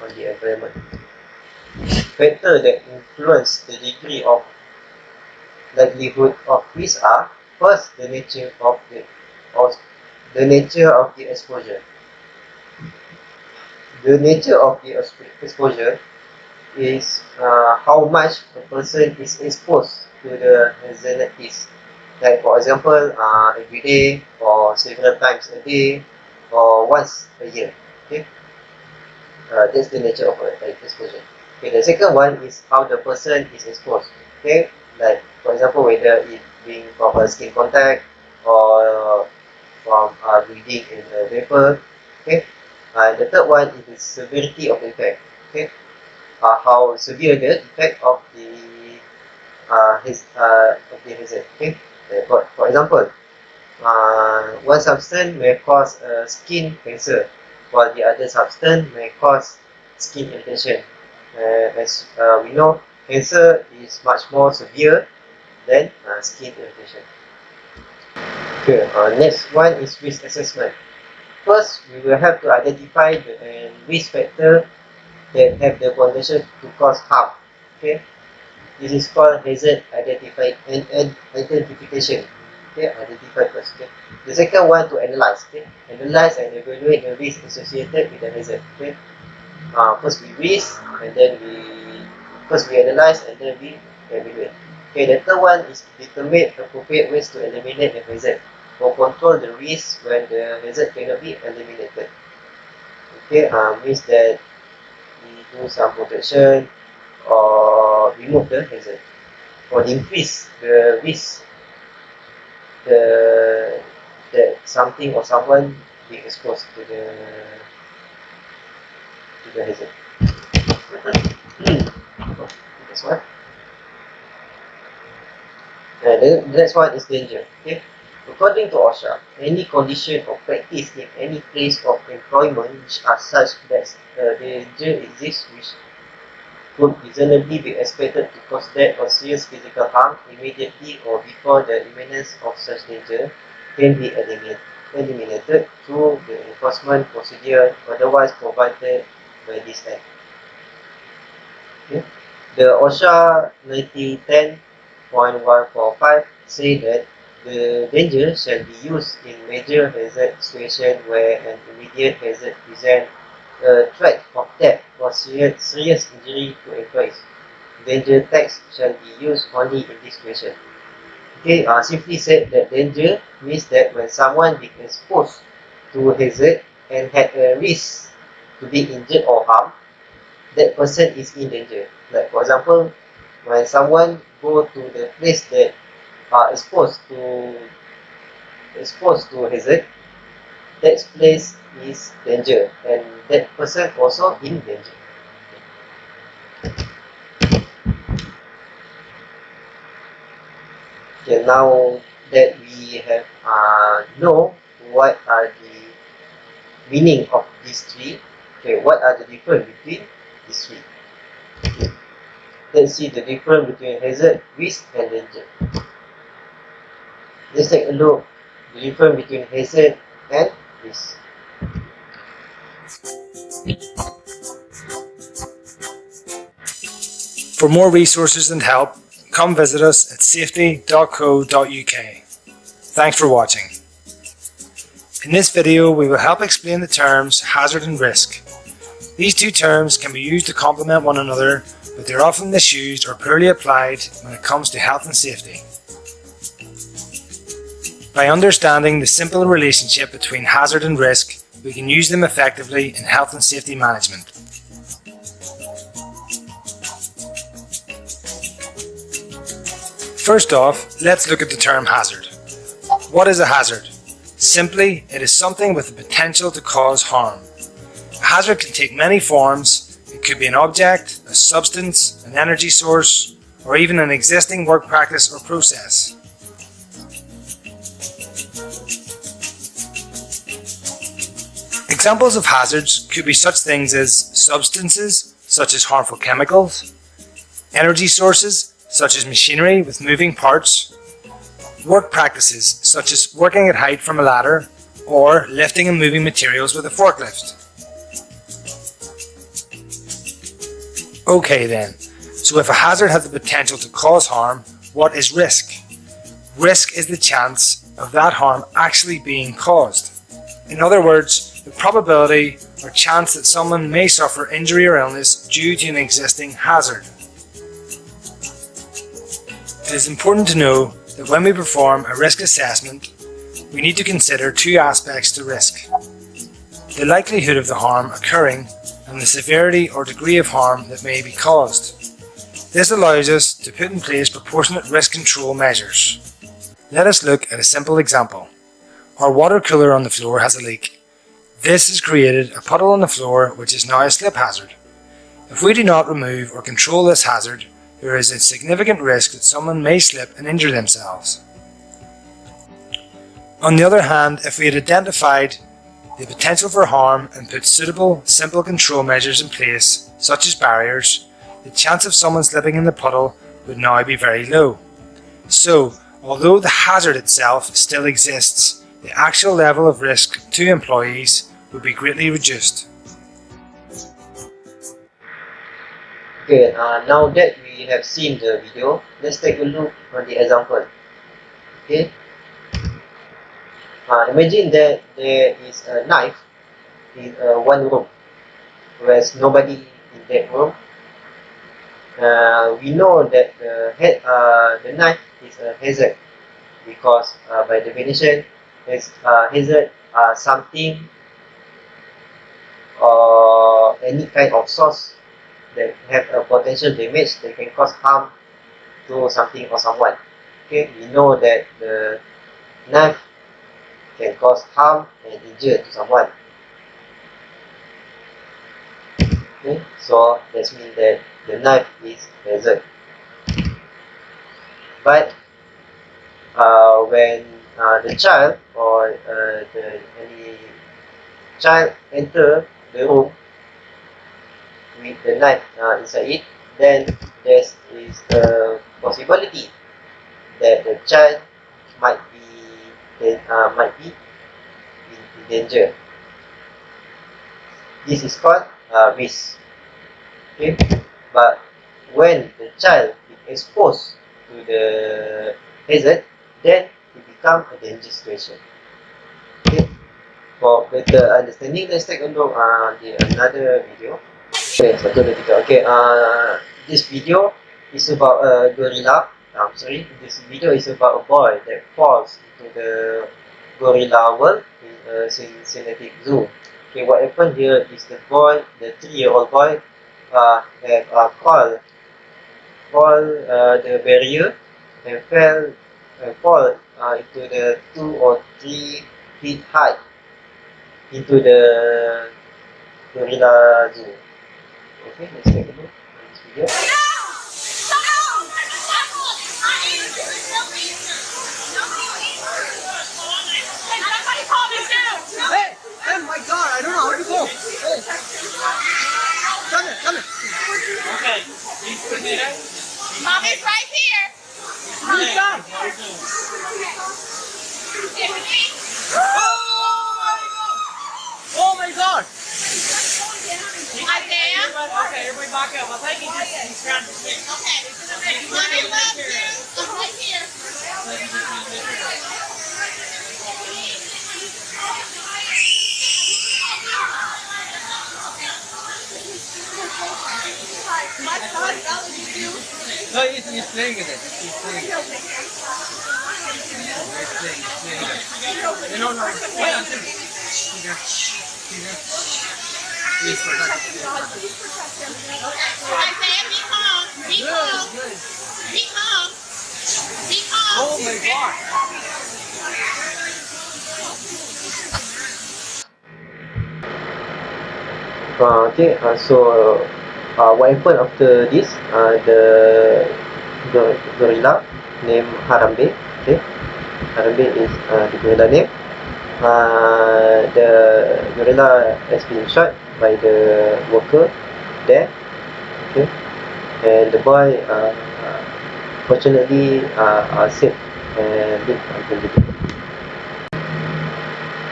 on the environment. Factors that influence the degree of likelihood of risk are first the nature of the exposure. The nature of the exposure is how much a person is exposed to the hazardous. Like for example, every day or several times a day or once a year. Okay, that's the nature of exposure. Okay, the second one is how the person is exposed. Okay, like for example, whether it being from a skin contact or from breathing in the vapor. Okay, the third one is the severity of the effect. Okay, how severe the effect of the hazard. Okay, for example, one substance may cause skin cancer, while the other substance may cause skin irritation. As we know, cancer is much more severe than skin irritation. Okay, next one is risk assessment. first we will have to identify the risk factor that have the potential to cause harm. Okay, this is called hazard identification. Okay, identify first. Okay, the second one to analyze. Okay, analyze and evaluate the risk associated with the hazard. Okay, first we risk and then we analyze and then we evaluate. Okay, the third one is determine appropriate ways to eliminate the hazard or control the risk when the hazard cannot be eliminated. Okay, means that we do some protection or remove the hazard or increase the risk that something or someone be exposed to the hazard. That's one. And the next one is danger. Okay. According to OSHA, any condition or practice in any place of employment which are such that danger exists which could reasonably be expected to cause death or serious physical harm immediately or before the imminence of such danger can be eliminated through the enforcement procedure otherwise provided by this Act. Okay. The OSHA 9010.145 say that the danger shall be used in major hazard situation where an immediate hazard presents a threat of death or serious injury to employees. Danger text shall be used only in this situation. Okay, simply said that danger means that when someone is exposed to a hazard and had a risk to be injured or harmed, that person is in danger. Like for example, when someone go to the place that are exposed to a hazard, that place is danger and that person also in danger. Okay, now that we have know what are the meaning of these three, okay, what are the difference between these three? Okay. Let's see the difference between hazard, risk, and danger. Let's take a look the difference between hazard and risk. For more resources and help, come visit us at safety.co.uk. Thanks for watching. In this video, we will help explain the terms hazard and risk. These two terms can be used to complement one another, but they're often misused or poorly applied when it comes to health and safety. By understanding the simple relationship between hazard and risk, we can use them effectively in health and safety management. First off, let's look at the term hazard. What is a hazard? Simply, it is something with the potential to cause harm. A hazard can take many forms. It could be an object, a substance, an energy source, or even an existing work practice or process. Examples of hazards could be such things as substances, such as harmful chemicals, energy sources, such as machinery with moving parts, work practices, such as working at height from a ladder, or lifting and moving materials with a forklift. Okay then, so if a hazard has the potential to cause harm, what is risk? Risk is the chance of that harm actually being caused. In other words, the probability or chance that someone may suffer injury or illness due to an existing hazard. It is important to know that when we perform a risk assessment, we need to consider two aspects to risk: the likelihood of the harm occurring and the severity or degree of harm that may be caused. This allows us to put in place proportionate risk control measures. Let us look at a simple example. Our water cooler on the floor has a leak. This has created a puddle on the floor which is now a slip hazard. If we do not remove or control this hazard, there is a significant risk that someone may slip and injure themselves. On the other hand, if we had identified the potential for harm and put suitable, simple control measures in place, such as barriers, the chance of someone slipping in the puddle would now be very low. So, although the hazard itself still exists, the actual level of risk to employees would be greatly reduced. Okay, now that we have seen the video, let's take a look on the example. Okay, imagine that there is a knife in one room, whereas nobody in that room. We know that the knife is a hazard because by definition, hazard are something or any kind of source that have a potential damage that can cause harm to something or someone. Okay, we know that the knife can cause harm and injure to someone. Okay, so that means that the knife is hazard. But when the child or any child enter the room with the knife inside it, then there is a possibility that the child might be in danger. This is called risk. Okay, but when the child is exposed to the hazard, then it becomes a dangerous situation. Okay, for better understanding, let's take a look another video. Okay, satu dua tiga. Okay, this video is about a gorilla. This video is about a boy that falls into the gorilla world in a synthetic zoo. Okay, what happened here is the 3-year-old boy, have crawled the barrier and fall into the 2 or 3 feet high into the gorilla zoo. Okay, let's take a look at this video. Hey! Oh my god, I don't know how to go! Hey! Come here! Okay. Mommy's right here! Who's that? Oh my god! Isaiah? Okay, everybody back up. I think he's trying to speak. Okay. Mommy loves you. I'm right here. My son fell into you. No, he's playing with it. He's playing it. No. Wait. Please protect him. Isaiah, be calm. Be calm. Be calm. Be calm. Oh my god. Okay, so what happened after this? The gorilla named Harambe. Okay, Harambe is the gorilla name. The gorilla has been shot by the worker there. Okay, and the boy fortunately are safe and lived until the day.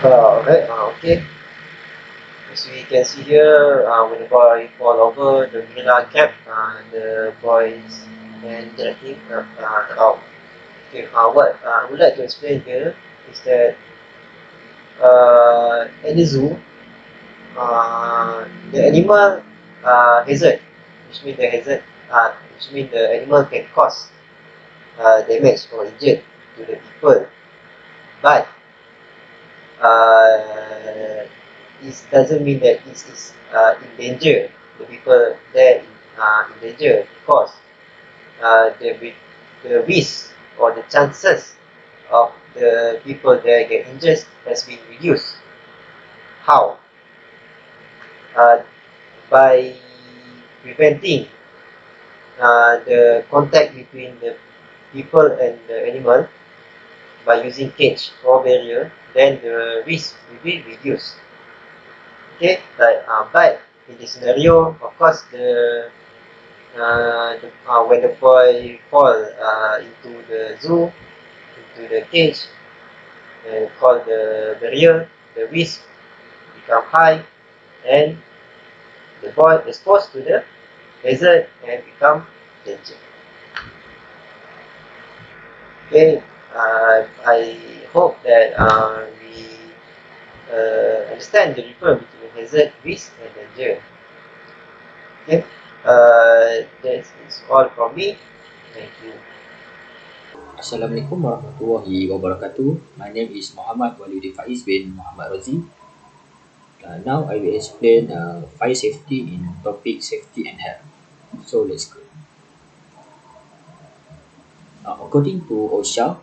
Alright, okay. As we can see here, when the boy fall over the gorilla cap, the boy is dragging out. Okay, what I would like to explain here is that at the zoo, the animal hazard, which means the animal can cause damage or injury to the people, but it doesn't mean that it is in danger. The people there in danger because the risk or the chances of the people there get injured has been reduced. How? By preventing the contact between the people and the animal by using cage or barrier, then the risk will be reduced. Okay, but in this scenario, of course, when the boy fall into the zoo, into the cage, called the barrier, the risk become high, and the boy exposed to the hazard and become danger. Okay, I hope that we understand the difference between hazard, risk, and danger. Okay, that is all from me. Thank you. Assalamualaikum warahmatullahi wabarakatuh. My name is Muhammad Walidi Faiz bin Muhammad Razi. Now I will explain fire safety in topic safety and health. So let's go. According to OSHA,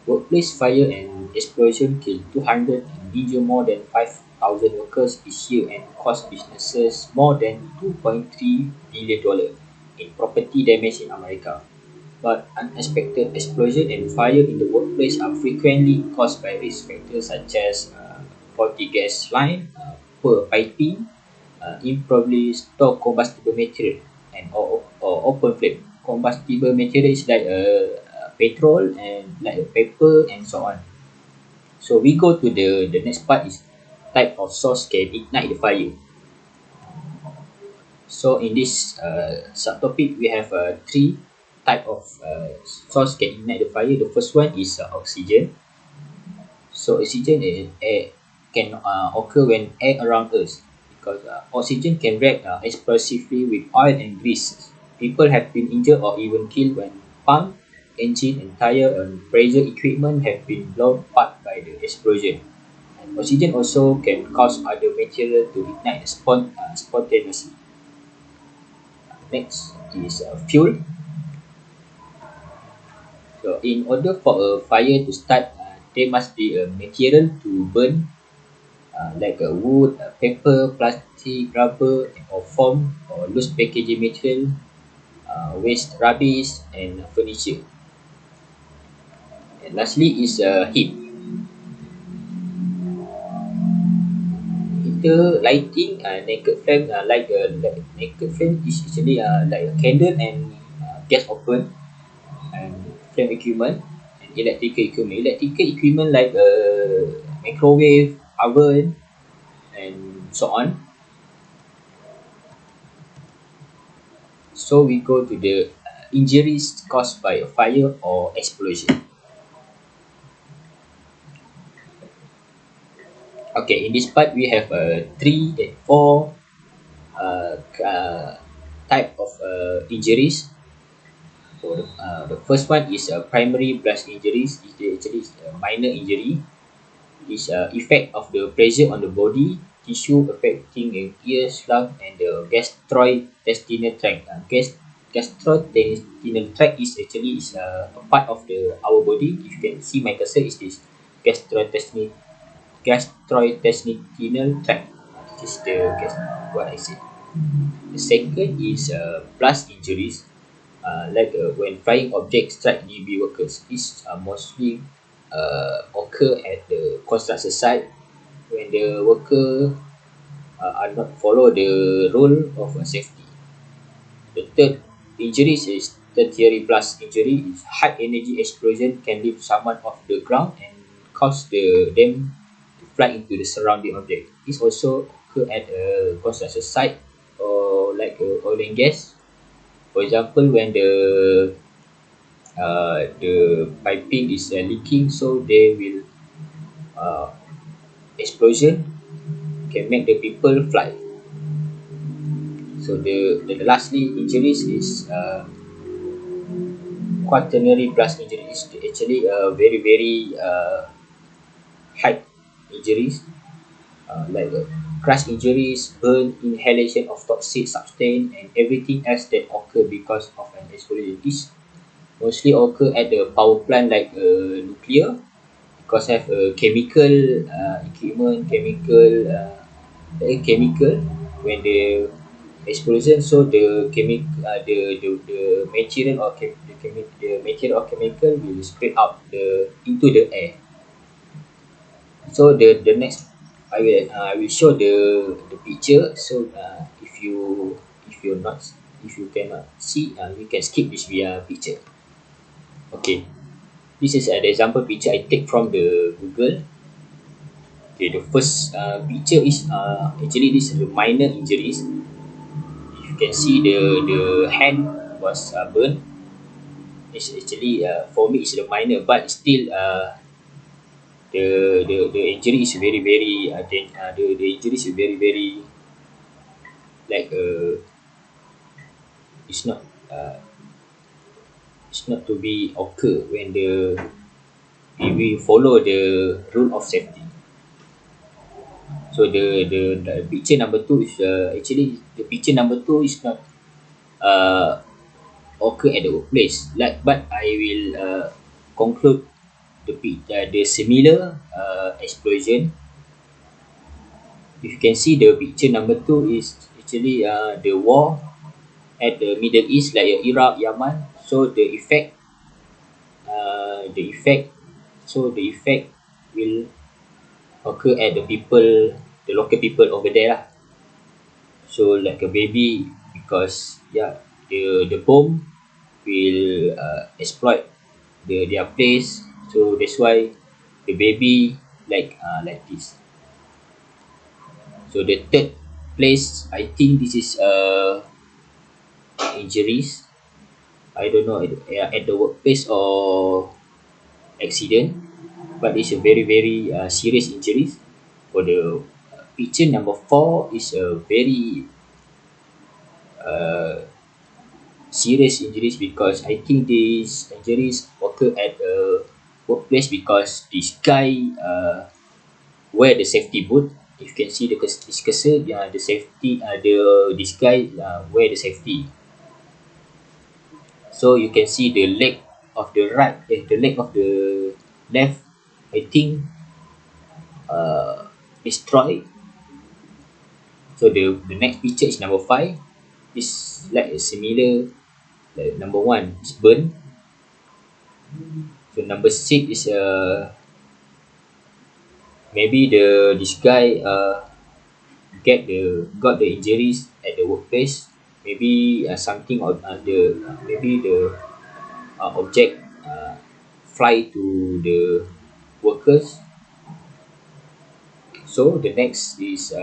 workplace fire and explosion kill 200 and injure more than 5,000 workers each year and cost businesses more than $2.3 billion in property damage in America. But unexpected explosion and fire in the workplace are frequently caused by risk factors such as faulty gas line, poor piping, improperly stored combustible material, and or open flame. Combustible material is like petrol and like a paper and so on. So we go to the next part is type of source can ignite the fire. So in this subtopic, we have three type of source can ignite the fire. The first one is oxygen. So oxygen can occur when air around us because oxygen can react explosively with oil and grease. People have been injured or even killed when pump, engine, and tire and pressure equipment have been blown apart by the explosion. And oxygen also can cause other material to ignite spontaneously. Next is fuel. So in order for a fire to start, there must be a material to burn, like a wood, paper, plastic, rubber, or foam, or loose packaging material, waste rubbish, and furniture. And lastly is heat. Heater, lighting, naked flame, naked flame is actually like a candle and gas open, and flame equipment and electrical equipment. Electrical equipment like microwave, oven, and so on. So we go to the injuries caused by a fire or explosion. Okay, in this part we have three and four type of injuries. So the first one is primary blast injuries. It actually is a minor injury. Is effect of the pressure on the body tissue affecting the ears, lung, and the gastrointestinal tract. Gastrointestinal tract is actually a part of our body. If you can see my cursor, is this gastrointestinal tract. This is what I said. The second is blast injuries, like when flying objects strike nearby workers. These mostly occur at the construction site when the worker are not follow the rule of safety. The third injuries is tertiary blast injury. Is high energy explosion can lift someone off the ground and cause them to fly into the surrounding object. This also occur at a construction site or like oil and gas. For example, when the piping is leaking, so they will explosion can make the people fly. So the lastly injuries is quaternary blast injury is actually very high injuries, like crash injuries, burn, inhalation of toxic substance, and everything else that occur because of an explosion. This mostly occur at the power plant like nuclear because have a chemical equipment, chemical when the explosion, so the material or the material or chemical will spread out into the air. So the next I will show the picture. So if you cannot see, you can skip this via picture. Okay. This is an example picture I take from the Google. Okay, the first picture is actually this is the minor injuries. You can see the hand was burned. It's actually for me it's the minor, but still the injury is very very the injury is very very like it's not uh, it's not to be occur when if we follow the rule of safety. So the picture number two is actually the picture number two is not uh, occur at the workplace. Like, but I will conclude the similar explosion. If you can see the picture number two is actually the war at the Middle East, like Iraq, Yemen. So the effect, the effect will occur at the local people over there lah. So like a baby, because the bomb will exploit their place. So that's why the baby like this. So the third place, I think this is injuries. I don't know at the workplace or accident, but it's a very very serious injuries. For the picture number four is a very uh, serious injuries, because I think these injuries occur at a workplace because this guy wear the safety boot. If you can see this cursor, the safety, this guy wear the safety. So you can see the leg of the the leg of the left, I think destroyed. So the next picture is number five. It's like a similar, like number one is burn. So number six is maybe this guy got the injuries at the workplace. Maybe something or maybe the object fly to the workers. So the next is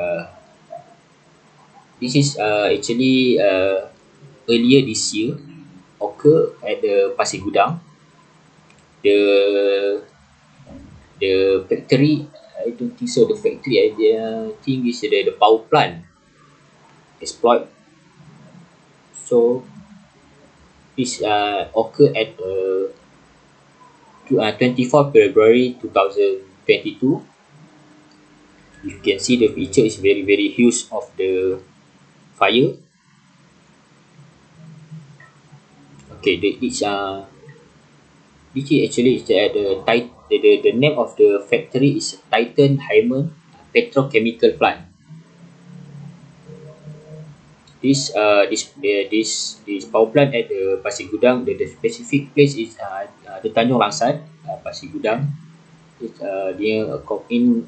this is actually earlier this year occur at the Pasir Gudang. The factory, I don't think so. The factory, I think is the power plant exploit. So this occur at 24 February 2022. You can see the picture is very very huge of the fire. Okay, this is actually is the name of the factory is Titan Hyman Petrochemical Plant. This power plant at the Pasir Gudang, the specific place is the Tanjung Langsat, Pasir Gudang. It's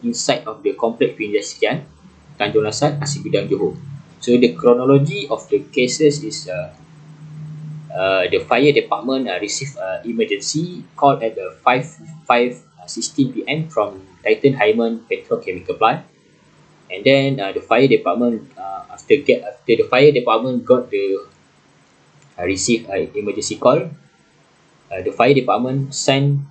inside of the complex penjasian Tanjung Langsat, Pasir Gudang, Johor. So the chronology of the cases is the fire department received emergency call at the 5:16 p.m. from Titan Hyman Petrochemical Plant, and then the fire department after the fire department got the received emergency call, the fire department sent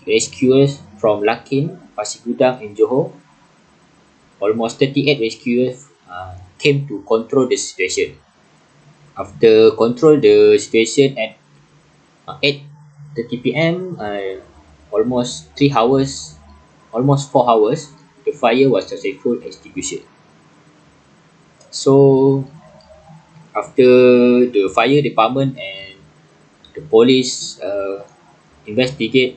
rescuers from Lakin, Pasir Gudang, and Johor. Almost 38 rescuers came to control the situation. After control the situation at 8:30 p.m., almost 3 hours, almost 4 hours, the fire was successful extinguished. So after the fire department and the police investigate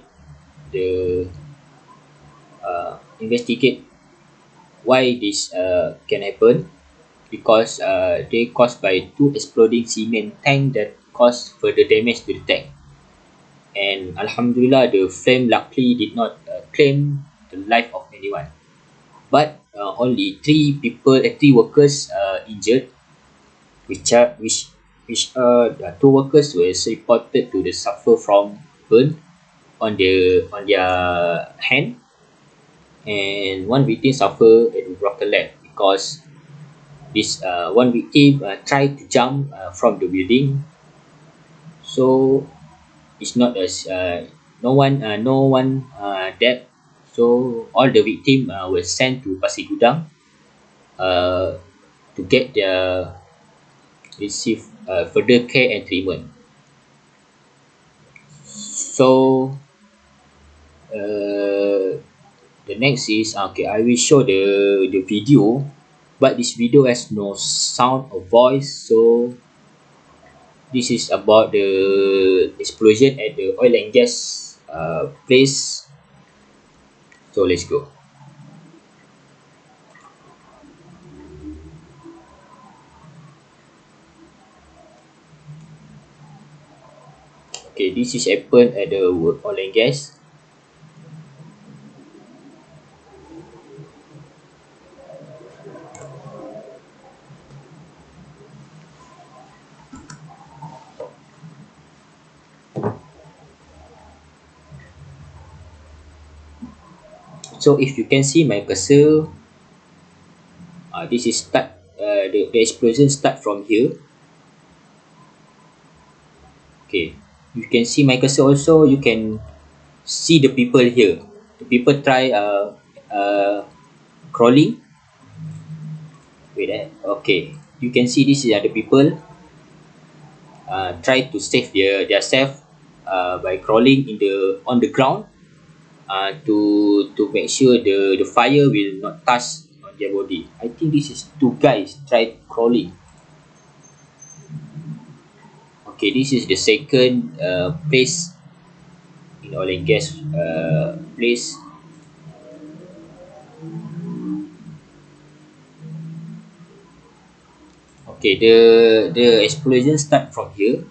why this can happen, because they caused by two exploding cement tank that caused further damage to the tank. And Alhamdulillah, the flame luckily did not claim the life of anyone, but only three workers injured, which which the two workers were reported to the suffer from burn on their hand, and one victim suffered a broken leg because this one victim tried to jump from the building. So it's not as no one dead. So all the victim were sent to Pasir Gudang uh, to get their receive further care and treatment. So the next is okay. I will show the video, but this video has no sound or voice. So this is about the explosion at the oil and gas place. So let's go. Okay, this is happened at the oil and gas. So if you can see my cursor, this is start. The explosion start from here. Okay, you can see my cursor also. You can see the people here. The people try crawling. Wait, okay. You can see this are the people try to save their self by crawling in the on the ground to make sure the fire will not touch on their body. I think this is two guys try crawling. Okay, this is the second place in oil and gas place. Okay, the explosion start from here,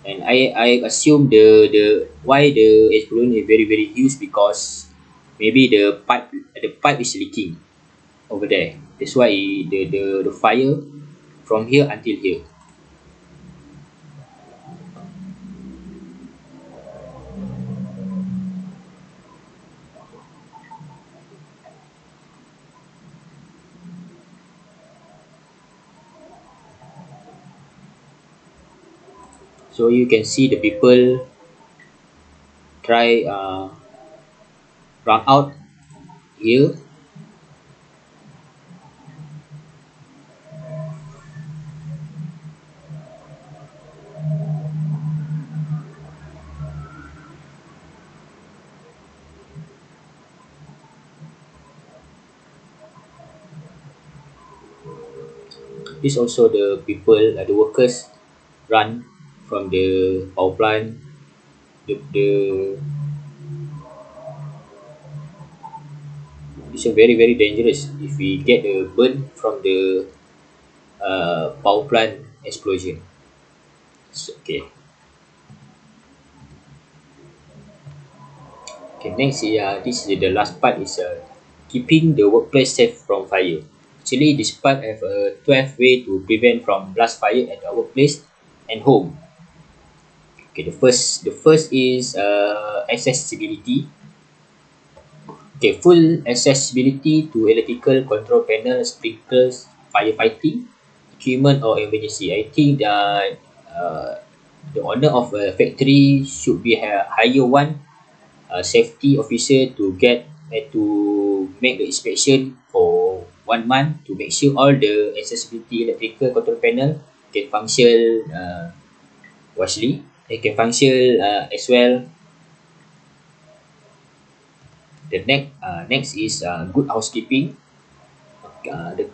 and I assume the why the explosion is very huge because maybe the pipe is leaking over there. That's why the fire from here until here. So you can see the people try run out here. This also the people, the workers run from the power plant. The It's a very dangerous if we get a burn from the power plant explosion. Okay. Okay. Next, this is the last part is keeping the workplace safe from fire. Actually, this part have a 12 way to prevent from blast fire at our workplace and home. Okay. The first is accessibility. Okay, full accessibility to electrical control panel, sprinklers, firefighting equipment or emergency. I think that the owner of a factory should be hire one safety officer to get to make the inspection for 1 month to make sure all the accessibility electrical control panel can function wisely. They can function as well. The next is good housekeeping. The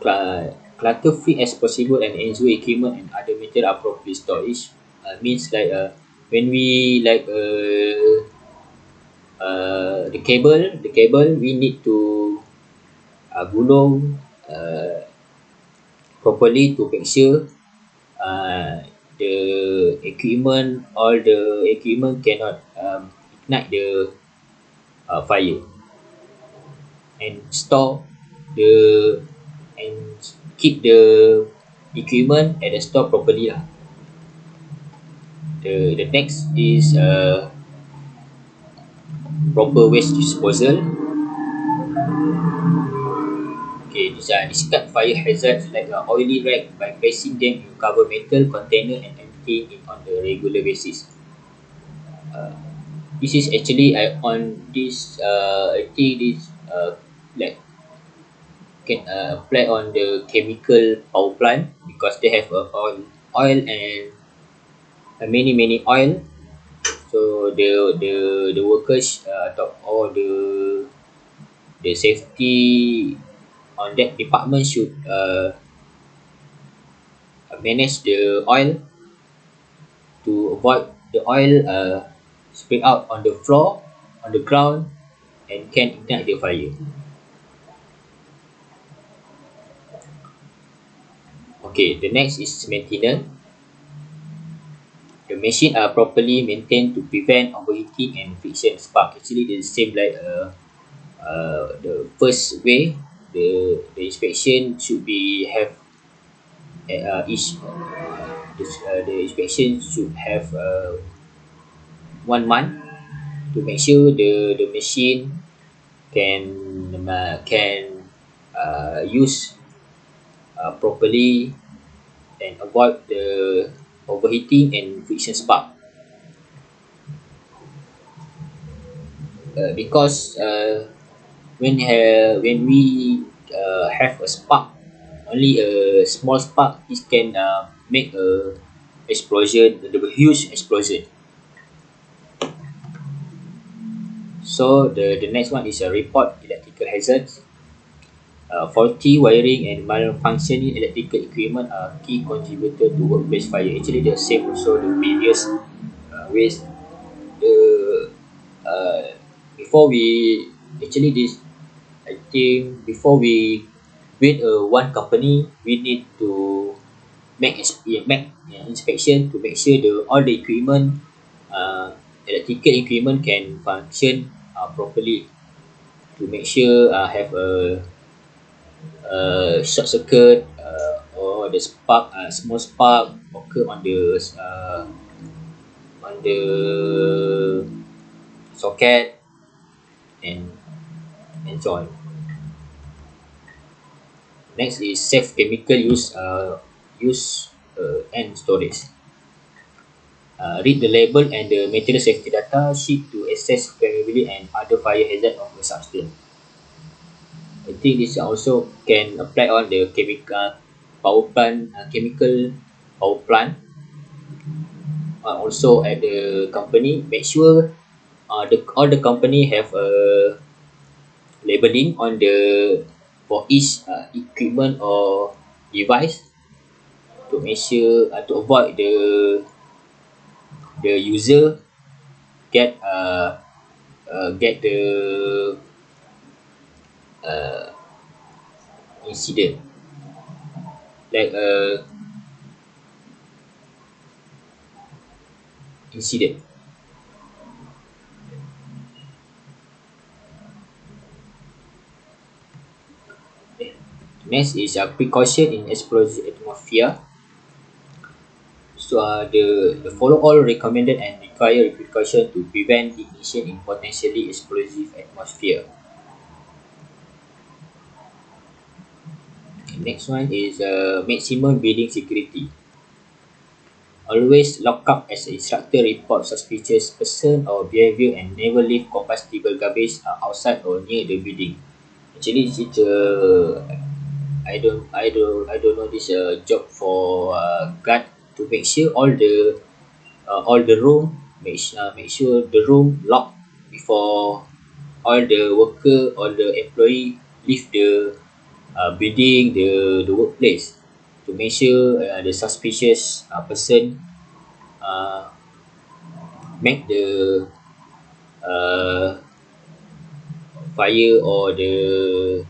clutter free as possible and ensure equipment and other material are properly storage. Means like when we like the cable we need to gulung properly to make sure the all the equipment cannot ignite the fire, and store the and keep the equipment at the store properly lah. The next is proper waste disposal. Okay, describe fire hazards like oily rag by placing them in covered metal container and emptying it on the regular basis. This is actually on this. I think this like can apply on the chemical power plant because they have oil and many oil. So the workers or the safety on that department should manage the oil to avoid the oil spread out on the floor, on the ground, and can ignite the fire. Okay, the next is maintenance. The machine are properly maintained to prevent overheating and friction spark. Actually, it's the same like the first way. The inspection should be have each the inspection should have 1 month to make sure the machine can use properly and avoid the overheating and friction spark. Because when we have a spark, only a small spark, it can make a explosion, a huge explosion. So the next one is a report electrical hazards. Faulty wiring and malfunctioning electrical equipment are key contributor to workplace fire. Actually, the same also the previous ways. The before we actually this, I think before we build one company, we need to make inspection to make sure all the equipment, electrical equipment can function properly. To make sure have a short circuit or the spark, small spark occur on the socket and so on. Next is safe chemical use and storage. Read the label and the material safety data sheet to assess flammability and other fire hazard of the substance. I think this also can apply on the chemical power plant, chemical power plant. Also at the company, make sure all the company have a labeling on the for each equipment or device to make sure to avoid the user get get the uh, incident like incident. Next is a precaution in explosive atmosphere. So the follow all recommended and required precaution to prevent ignition in potentially explosive atmosphere. Next one is maximum building security. Always lock up as instructor report suspicious person or behavior and never leave combustible garbage outside or near the building. Actually, it's I don't know this job for guard to make sure all the room make sure the room locked before all the worker or the employee leave the building the workplace to make sure the suspicious person uh, make the uh, fire or the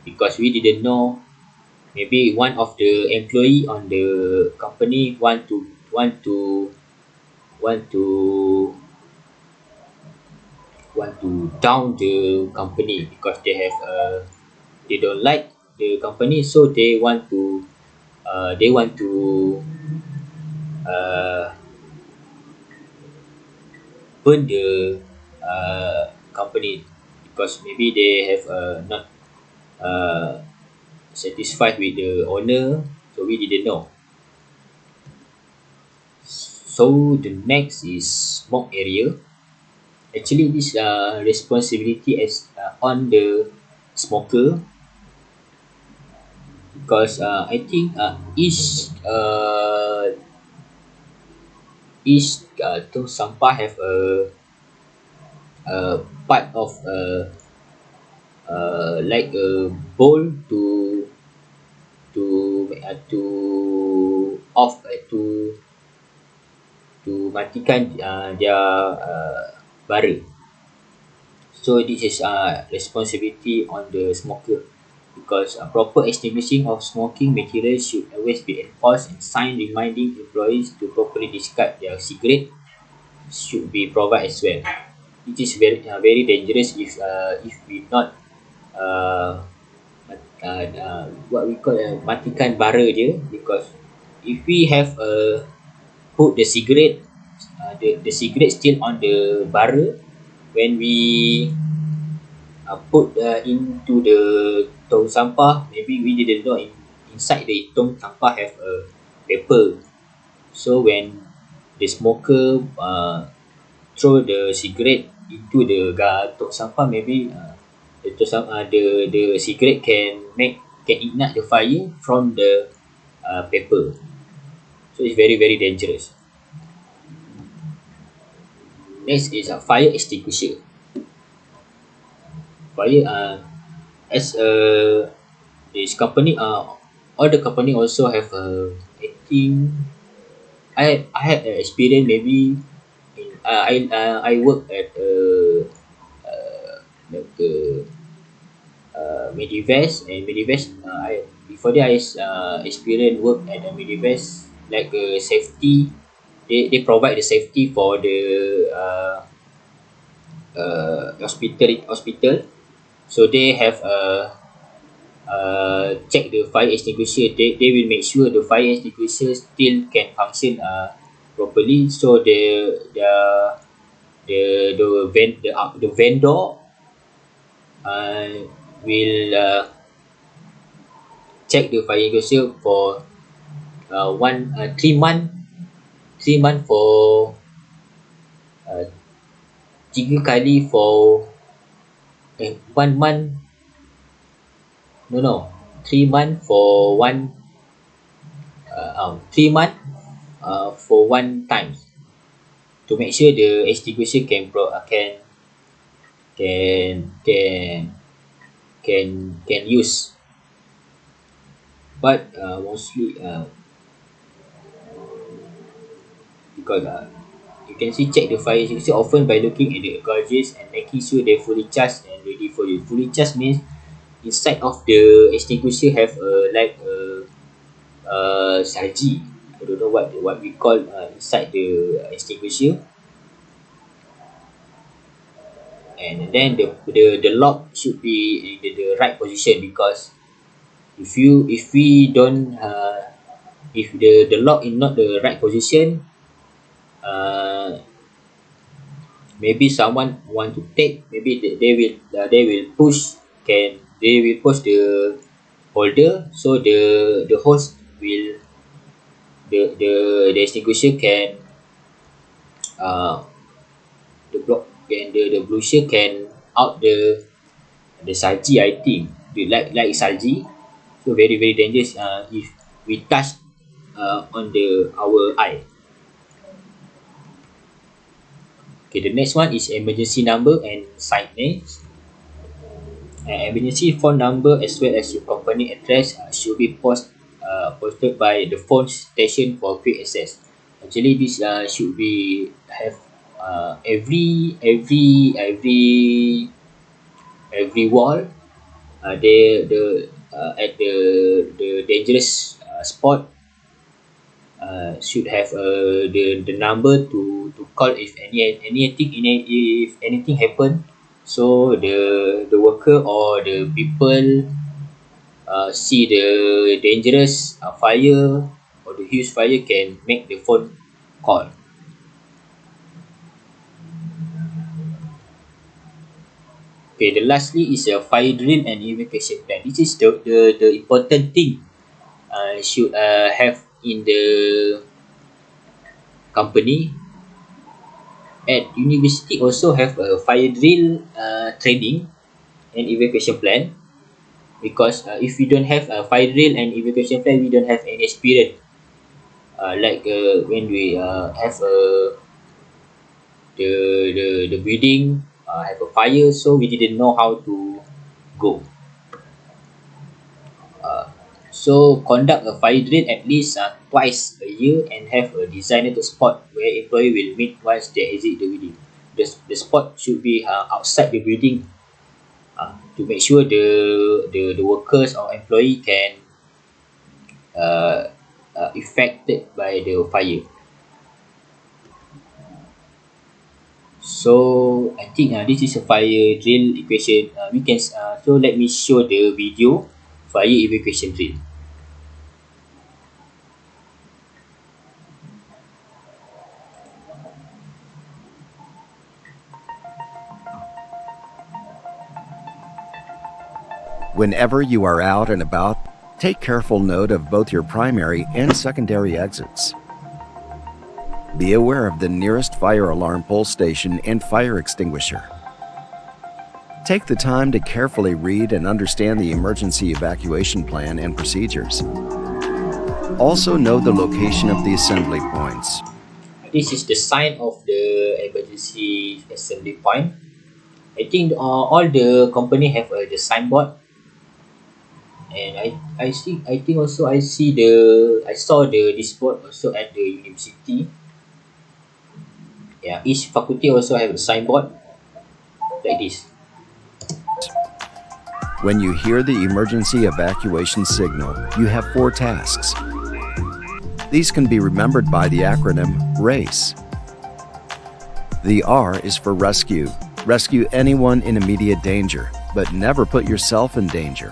because we didn't know maybe one of the employee on the company want to down the company because they don't like the company, so they want to they want to uh, burn the company because maybe they have not uh, satisfied with the owner, so we didn't know. So the next is smoke area. Actually, this responsibility is on the smoker because I think each tong sampah have a part of like a bowl to off to matikan their bara. So this is responsibility on the smoker because proper extinguishing of smoking materials should always be enforced and sign reminding employees to properly discard their cigarette should be provided as well. It is very dangerous if we not uh, what we call matikan bara dia because if we have put the cigarette the cigarette still on the bara when we put into the tong sampah, maybe we didn't know inside the tong sampah have a paper. So when the smoker throw the cigarette into the tong sampah, maybe the cigarette can ignite the fire from the paper. So it's very dangerous. Next is a fire extinguisher. Fire as a this company all the company also have a I think I had an experience maybe in I work at like a Medivest and Medivest I before that I experience work at a Medivest like a safety they provide the safety for the hospital so they have check the fire extinguisher. They will make sure the fire extinguisher still can function properly. So the vendor uh, will check the fire extinguisher for 3 month for 3 kali for 1 month. No, 3 month for 3 month for 1 time to make sure the extinguisher can can use. But mostly because you can see check the fire extinguisher often by looking at the gauges and making sure they're fully charged and ready for use. Fully charged means inside of the extinguisher have sarji. I don't know what we call inside the extinguisher, and then the lock should be in the right position because if we don't if the lock is not the right position, maybe someone want to take, maybe they will push they will push the holder so the hose will the extinguisher can uh, the block and the blusher can out the salji. I think the like salji, so very dangerous if we touch on the our eye. Okay, the next one is emergency number and signage. Emergency phone number as well as your company address should be posted by the phone station for quick access. Actually, this should be have every wall. At the dangerous spot should have the number to call if if anything happen, so the worker or the people see the dangerous fire or the huge fire can make the phone call. Okay, the lastly is a fire drill and evacuation plan. This is the important thing should have in the company. At university also have a fire drill training and evacuation plan, because if we don't have a fire drill and evacuation plan, we don't have any experience. Like when we have the building have a fire, so we didn't know how to go. So conduct a fire drill at least twice a year and have a designated spot where employee will meet once they exit the building. The spot should be outside the building to make sure the workers or employee can affected by the fire. So I think this is a fire drill equation. We can so let me show the video fire evacuation drill. Whenever you are out and about, take careful note of both your primary and secondary exits. Be aware of the nearest fire alarm pole station and fire extinguisher. Take the time to carefully read and understand the emergency evacuation plan and procedures. Also know the location of the assembly points. This is the sign of the emergency assembly point. I think all the company have the signboard, and I think also I saw this board also at the university. Yeah, each faculty also have a signboard like this. When you hear the emergency evacuation signal, you have 4 tasks. These can be remembered by the acronym RACE. The R is for rescue. Rescue anyone in immediate danger, but never put yourself in danger.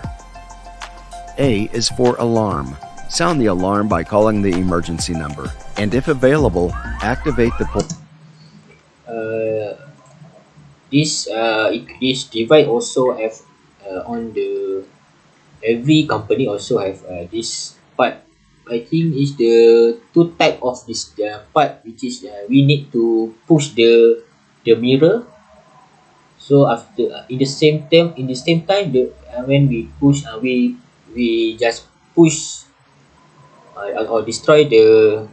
A is for alarm. Sound the alarm by calling the emergency number, and if available, activate the This device also have on the every company also have this part. I think is the two type of this part, which is we need to push the mirror. So after in the same time when we push we just push or destroy the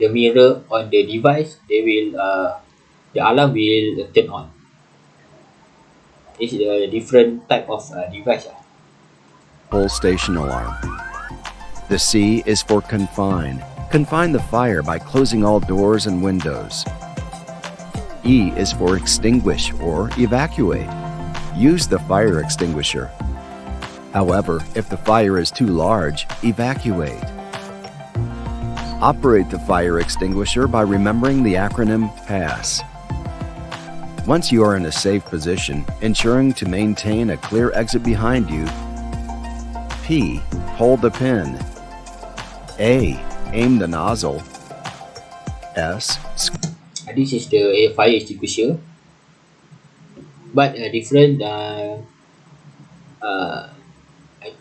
mirror on the device, they will the alarm will turn on. This is a different type of device. pole station alarm. The C is for confine. Confine the fire by closing all doors and windows. E is for extinguish or evacuate. Use the fire extinguisher. However, if the fire is too large, evacuate. Operate the fire extinguisher by remembering the acronym PASS. Once you are in a safe position, ensuring to maintain a clear exit behind you. P, hold the pin. A, aim the nozzle. S, this is the fire extinguisher, but different. I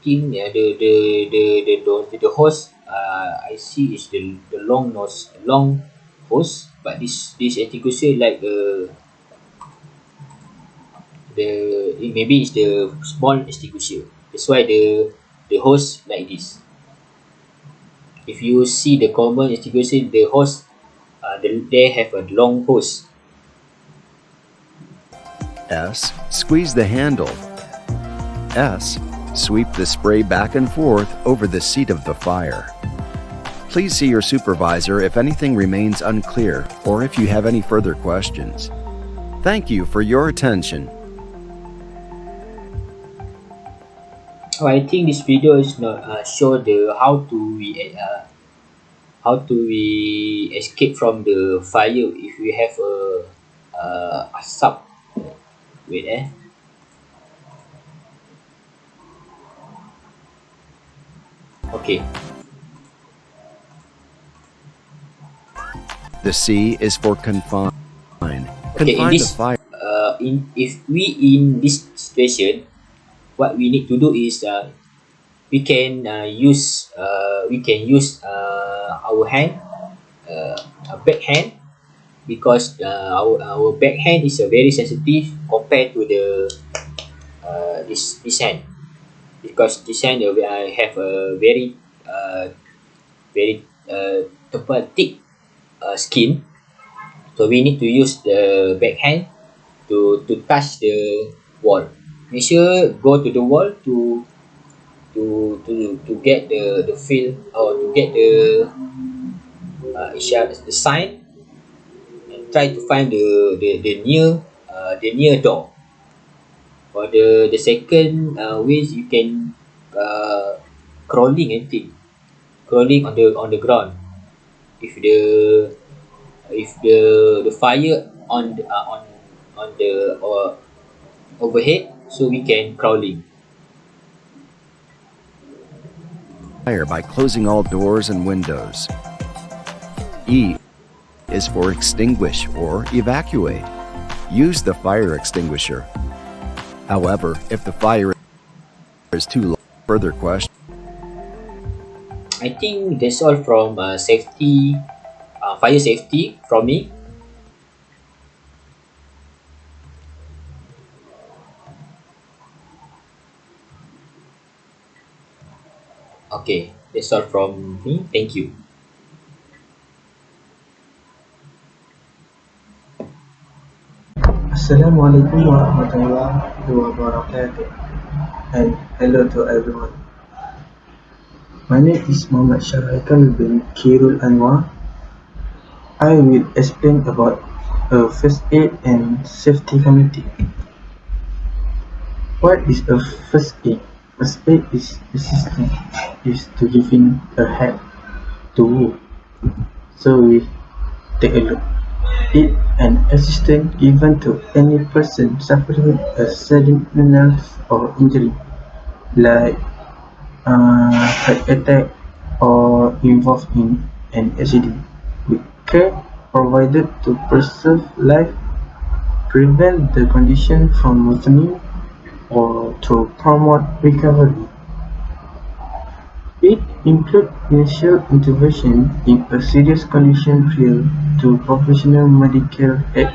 think the hose I see is the long hose, but this extinguisher like maybe it's the small extinguisher. That's why the hose like this. If you see the common extinguisher, the hose they have a long hose. S, squeeze the handle. S, sweep the spray back and forth over the seat of the fire. Please see your supervisor if anything remains unclear or if you have any further questions. Thank you for your attention. I think this video is not show the how to we escape from the fire if we have a sub. Wait Okay. The C is for confine. Okay. In Confine the this, fire. in if we in this situation, what we need to do is we can use our hand, a backhand, because our backhand is a very sensitive compared to the this hand, because this hand have a very thick skin, so we need to use the backhand to touch the wall. Make sure go to the wall to get the feel, or to get the the sign, and try to find the near door. For the second ways, you can crawling, I think, crawling on the ground. If the fire on the overhead, so we can crawling. Fire by closing all doors and windows. E is for extinguish or evacuate. Use the fire extinguisher. However, if the fire is too low, further question. I think that's all from safety, fire safety from me. Okay, that's all from me. Thank you. Assalamualaikum warahmatullahi wabarakatuh, and hello to everyone. My name is Muhammad Syaraikan bin Kirul Anwar. I will explain about first aid and safety committee. What is a first aid? First aid is assistance, is to giving a hand to wound. So we take a look. It an assistance given to any person suffering a sudden illness or injury, like heart attack or involved in an accident, with care provided to preserve life, prevent the condition from worsening, or to promote recovery. It includes initial intervention in a serious condition prior to professional medical aid,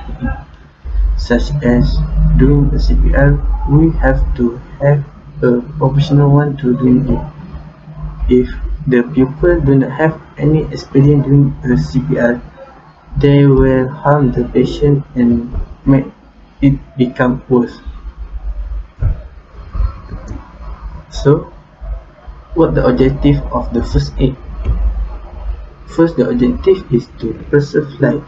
such as doing a CPR. We have to have a professional one to do it. If the pupil do not have any experience doing a CPR, they will harm the patient and make it become worse. So, what the objective of the first aid? First, the objective is to preserve life.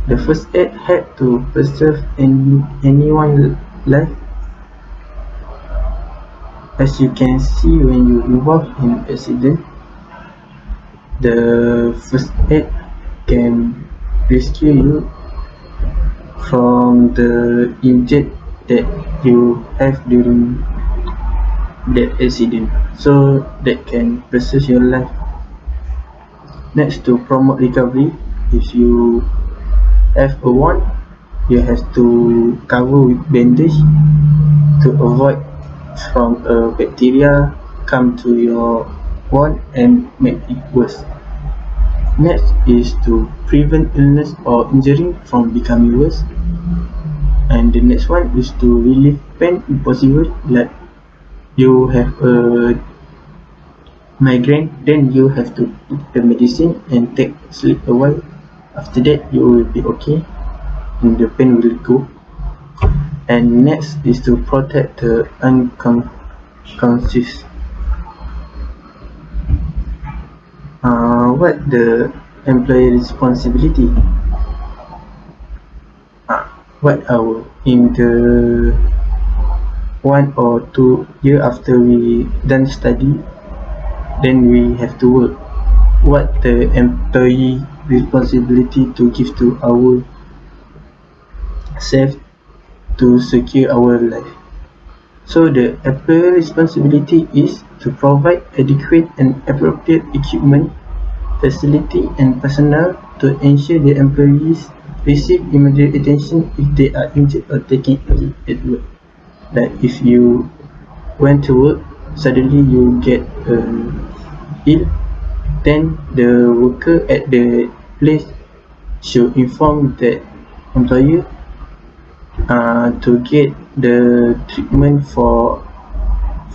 The first aid had to preserve anyone's life. As you can see, when you involved in an accident, the first aid can rescue you from the injured that you have during that accident, so that can preserve your life. Next, to promote recovery, if you have a wound, you have to cover with bandage to avoid from a bacteria come to your wound and make it worse. Next is to prevent illness or injury from becoming worse. And the next one is to relieve pain if possible, like you have a migraine, then you have to eat the medicine and take sleep a while. After that, you will be okay and the pain will go. And next is to protect the unconscious. What the employee responsibility? What our in the 1 or 2 year after we done study, then we have to work. What the employee responsibility to give to our self to secure our life. So the employer responsibility is to provide adequate and appropriate equipment, facility and personnel to ensure the employees receive immediate attention if they are injured or taken ill at work. Like if you went to work, suddenly you get ill, then the worker at the place should inform the employer to get the treatment for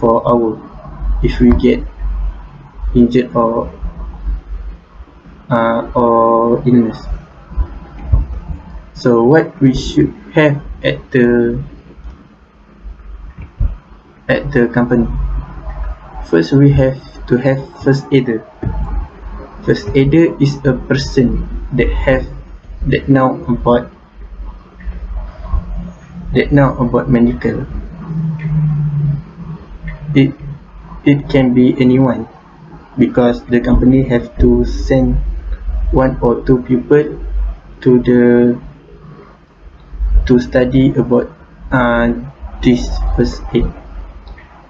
our if we get injured or illness. So what we should have at the company. First, we have to have first aider. First aider is a person that now about medical. It can be anyone because the company have to send one or two people to study about this first aid.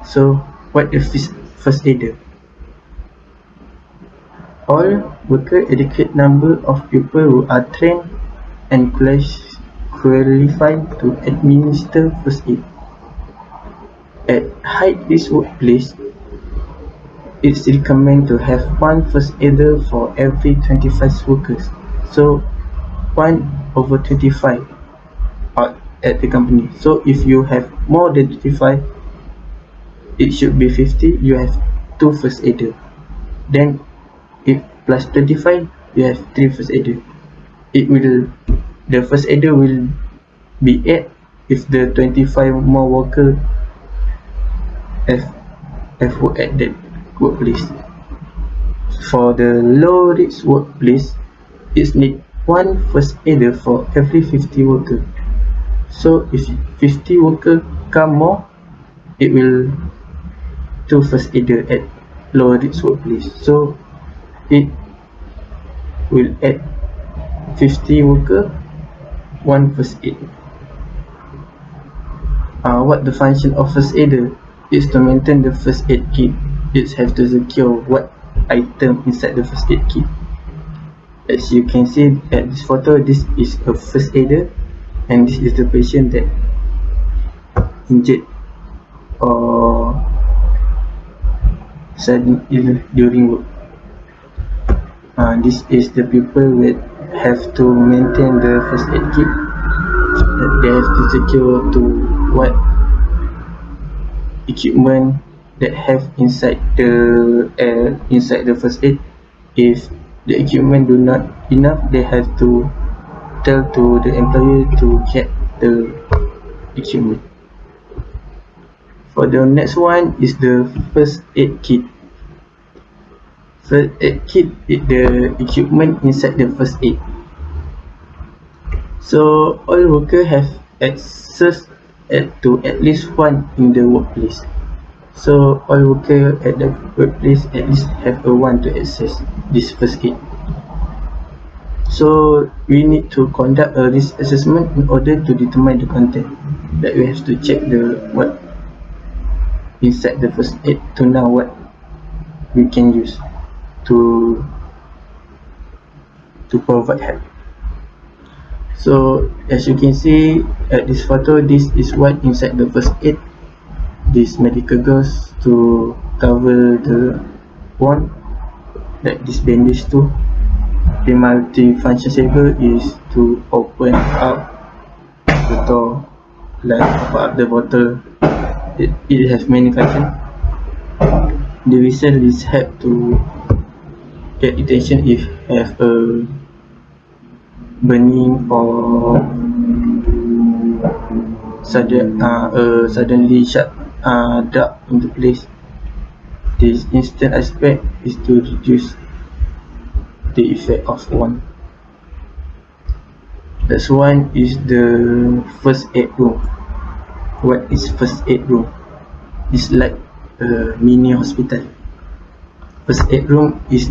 So what is first aider? All worker adequate number of people who are trained and qualified to administer first aid. At high risk workplace, it's recommended to have one first aider for every 25 workers. So 1/25 at the company. So if you have more than 25, it should be 50. You have 2 first aider. Then if plus 25, you have 3 first aider. The first aider will be 8 if the 25 more worker have worked at that workplace. For the low risk workplace, it needs one first aider for every 50 worker. So if 50 worker come more, it will 2 first aider at low risk workplace. So it will add 50 worker, 1 first aid. What the function of first aider is to maintain the first aid kit. It has to secure what item inside the first aid kit. As you can see at this photo, this is a first aider and this is the patient that injured or sudden ill during work. This is the people that have to maintain the first aid kit. They have to secure to what equipment that have inside the first aid. If the equipment do not enough, they have to tell to the employer to get the equipment. For the next one is the first aid kit. First aid kit is the equipment inside the first aid. So all workers have access to at least one in the workplace. So all workers at the workplace at least have a one to access this first aid. So we need to conduct a risk assessment in order to determine the content. That we have to check what inside the first aid to know what we can use to provide help. So as you can see at this photo, this is what inside the first aid. This medical gauze to cover the wound, like this bandage too. The multi-function saver is to open up the door, like open up the bottle. It has many functions. The whistle is help to get attention if have a burning or suddenly shut dark into place. This instant aspect is to reduce the effect of one. That's one is the first aid room. What is first aid room? It's like a mini hospital. First aid room is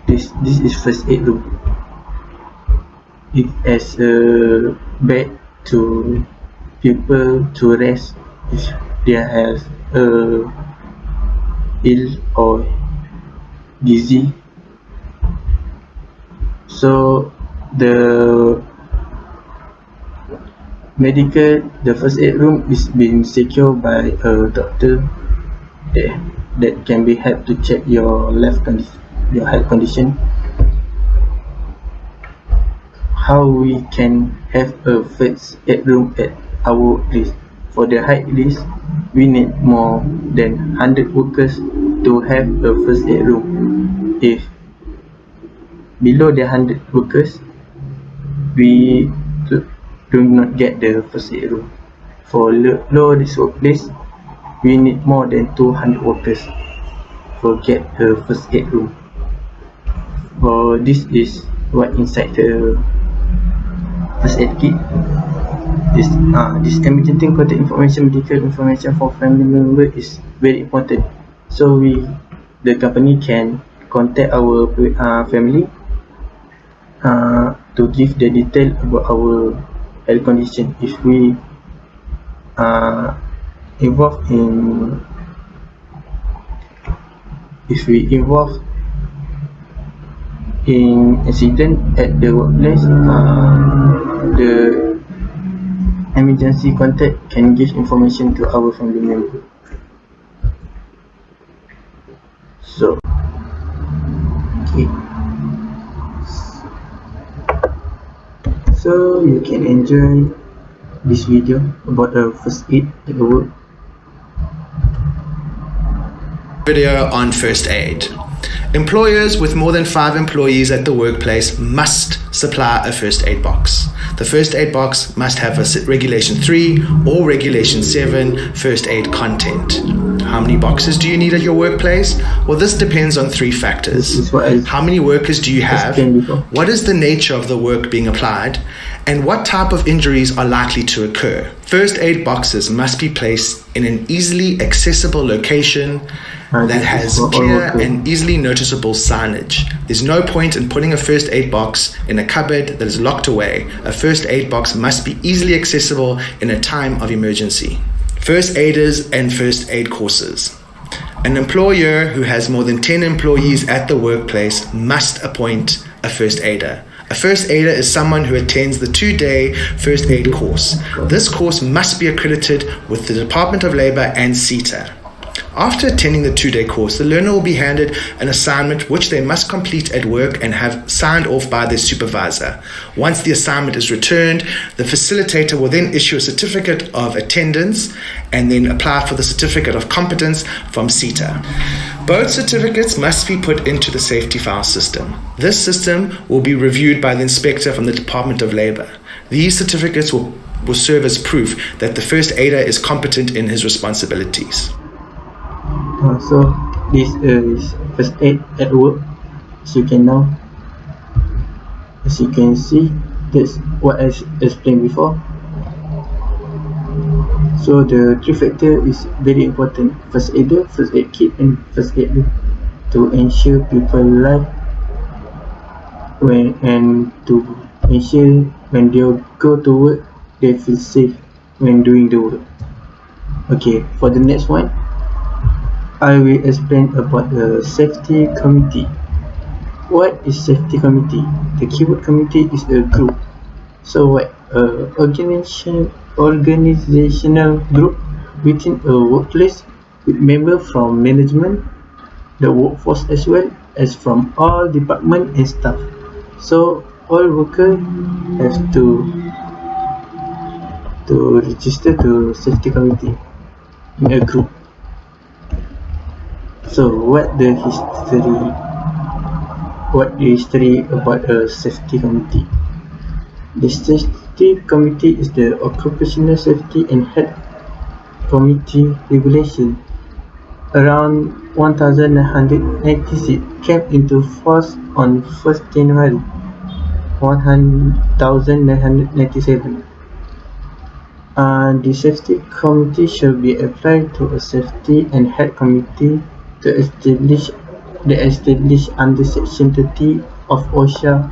this is first aid room. It has a bed to people to rest they have ill or dizzy. So the first aid room is being secured by a doctor that can be helped to check your health condition. How we can have a first aid room at our workplace? For the height list, we need more than 100 workers to have a first aid room. If below the 100 workers, we do not get the first aid room. For low risk workplace, we need more than 200 workers to get a first aid room. For this is what inside the first aid kit. This emergency contact information, medical information for family member is very important. So the company can contact our family to give the detail about our health condition. If we involved in incident at the workplace, the emergency contact can give information to our family member. So, okay. So you can enjoy this video about first aid at the work. Video on first aid. Employers with more than 5 employees at the workplace must supply a first aid box. The first aid box must have a Regulation 3 or Regulation 7 first aid content. How many boxes do you need at your workplace? Well, this depends on 3 factors. How many workers do you have? What is the nature of the work being applied? And what type of injuries are likely to occur? First aid boxes must be placed in an easily accessible location that has clear and easily noticeable signage. There's no point in putting a first aid box in a cupboard that is locked away. A first aid box must be easily accessible in a time of emergency. First aiders and first aid courses. An employer who has more than 10 employees at the workplace must appoint a first aider. A first aider is someone who attends the 2-day first aid course. This course must be accredited with the Department of Labor and CETA. After attending the 2-day course, the learner will be handed an assignment which they must complete at work and have signed off by their supervisor. Once the assignment is returned, the facilitator will then issue a certificate of attendance and then apply for the certificate of competence from CETA. Both certificates must be put into the safety file system. This system will be reviewed by the inspector from the Department of Labor. These certificates will serve as proof that the first aider is competent in his responsibilities. So this is first aid at work. As you can see, that's what I explained before. So the 3 factor is very important: first aider, first aid kit, and first aid to ensure people life and to ensure when they go to work they feel safe when doing the work. Okay, for the next one, I will explain about the safety committee. What is safety committee? The keyword committee is a group. So what? Organizational group within a workplace with members from management, the workforce, as well as from all department and staff. So all workers have to register to safety committee in a group. So what the history about a safety committee? The safety committee is the Occupational Safety and Health Committee regulation. Around 1996 came into force on 1st January 1997. The safety committee shall be applied to a safety and health committee to establish under Section 30 of OSHA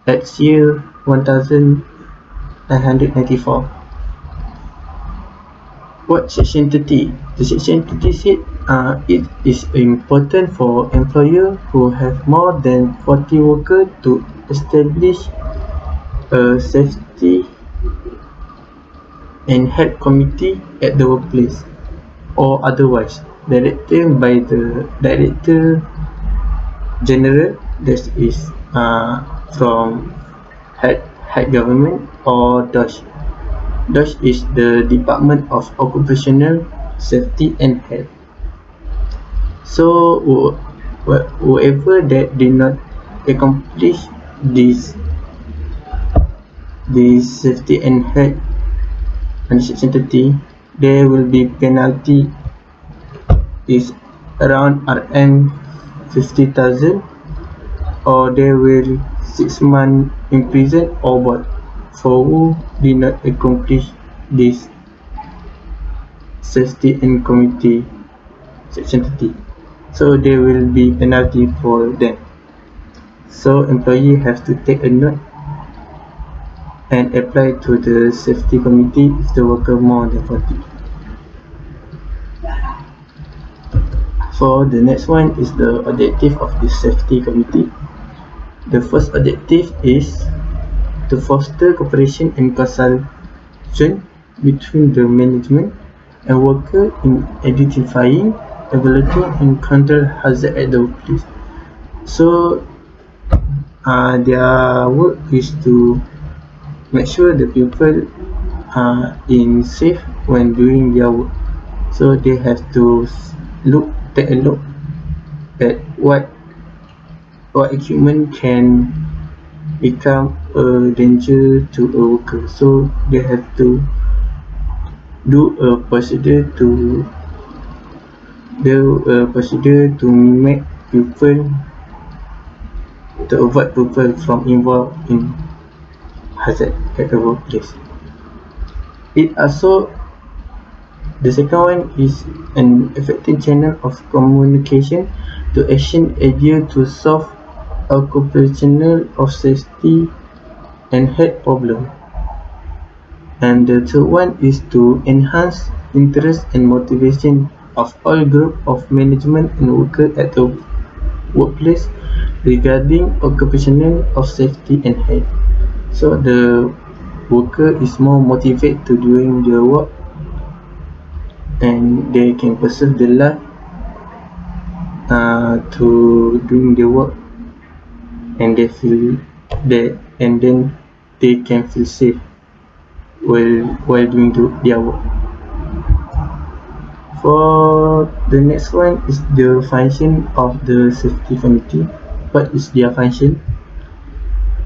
Act year 1994. What Section 30? The Section 30 said it is important for employer who have more than 40 workers to establish a safety and health committee at the workplace, or otherwise directed by the Director General, that is from head government, or DOSH. DOSH is the Department of Occupational Safety and Health. So whoever that did not accomplish this safety and health under Section 30, there will be penalty is around RM 50,000, or there will 6 months in prison or both for who did not accomplish this safety and committee Section 30. So there will be penalty for them. So employee have to take a note and apply to the safety committee if the worker more than 40. For the next one is the objective of the safety committee. The first objective is to foster cooperation and consultation between the management and worker in identifying, evaluating and control hazard at the workplace. So their work is to make sure the people are in safe when doing their work. So they have to take a look at what equipment can become a danger to a worker. So they have to do a procedure to make people, to avoid people from involved in hazard at the workplace. The second one is an effective channel of communication to action idea to solve occupational of safety and health problem. And the third one is to enhance interest and motivation of all group of management and worker at the workplace regarding occupational of safety and health. So the worker is more motivated to doing their work, and they can pursue their life to doing their work, and they feel that, and then they can feel safe while doing their work. For the next one is the function of the safety committee. What is their function?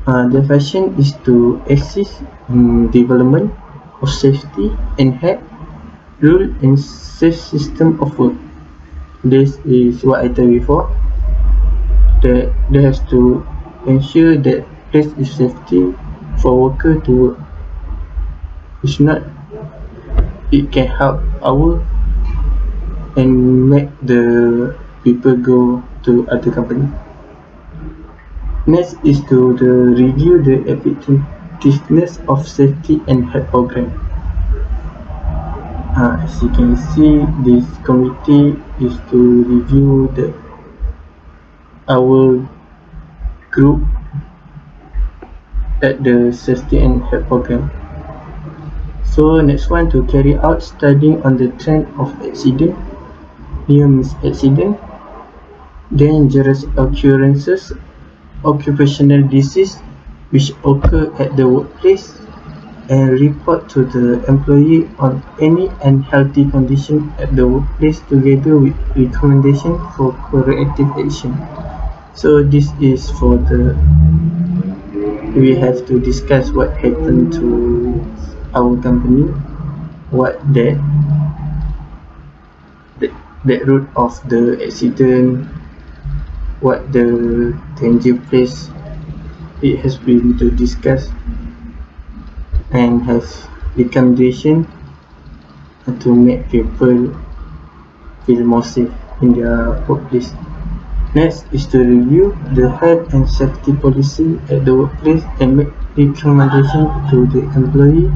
Their function is to assist in development of safety and health rule and safe system of work. This is what I told before, that they have to ensure that place is safety for worker to work. If not, it can help our and make the people go to other company. Next is to review the effectiveness of safety and health program. As you can see, this committee is to review our group at the safety and health program. So next one, to carry out studying on the trend of accident, near miss accident, dangerous occurrences, occupational disease which occur at the workplace, and report to the employee on any unhealthy condition at the workplace together with recommendation for corrective action. So this is for we have to discuss what happened to our company, what that root of the accident, what the danger place. It has been to discuss and have recommendation to make people feel more safe in their workplace. Next is to review the health and safety policy at the workplace and make recommendation to the employee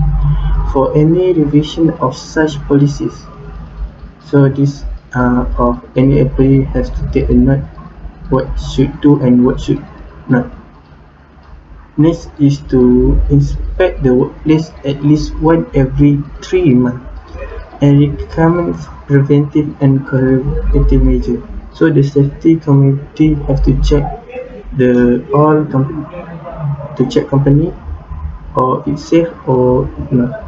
for any revision of such policies. So this of any employee has to take a note what should do and what should not. Next is to inspect the workplace at least once every 3 months and recommend preventive and corrective measures. So the safety committee have to check to check company or it's safe or not.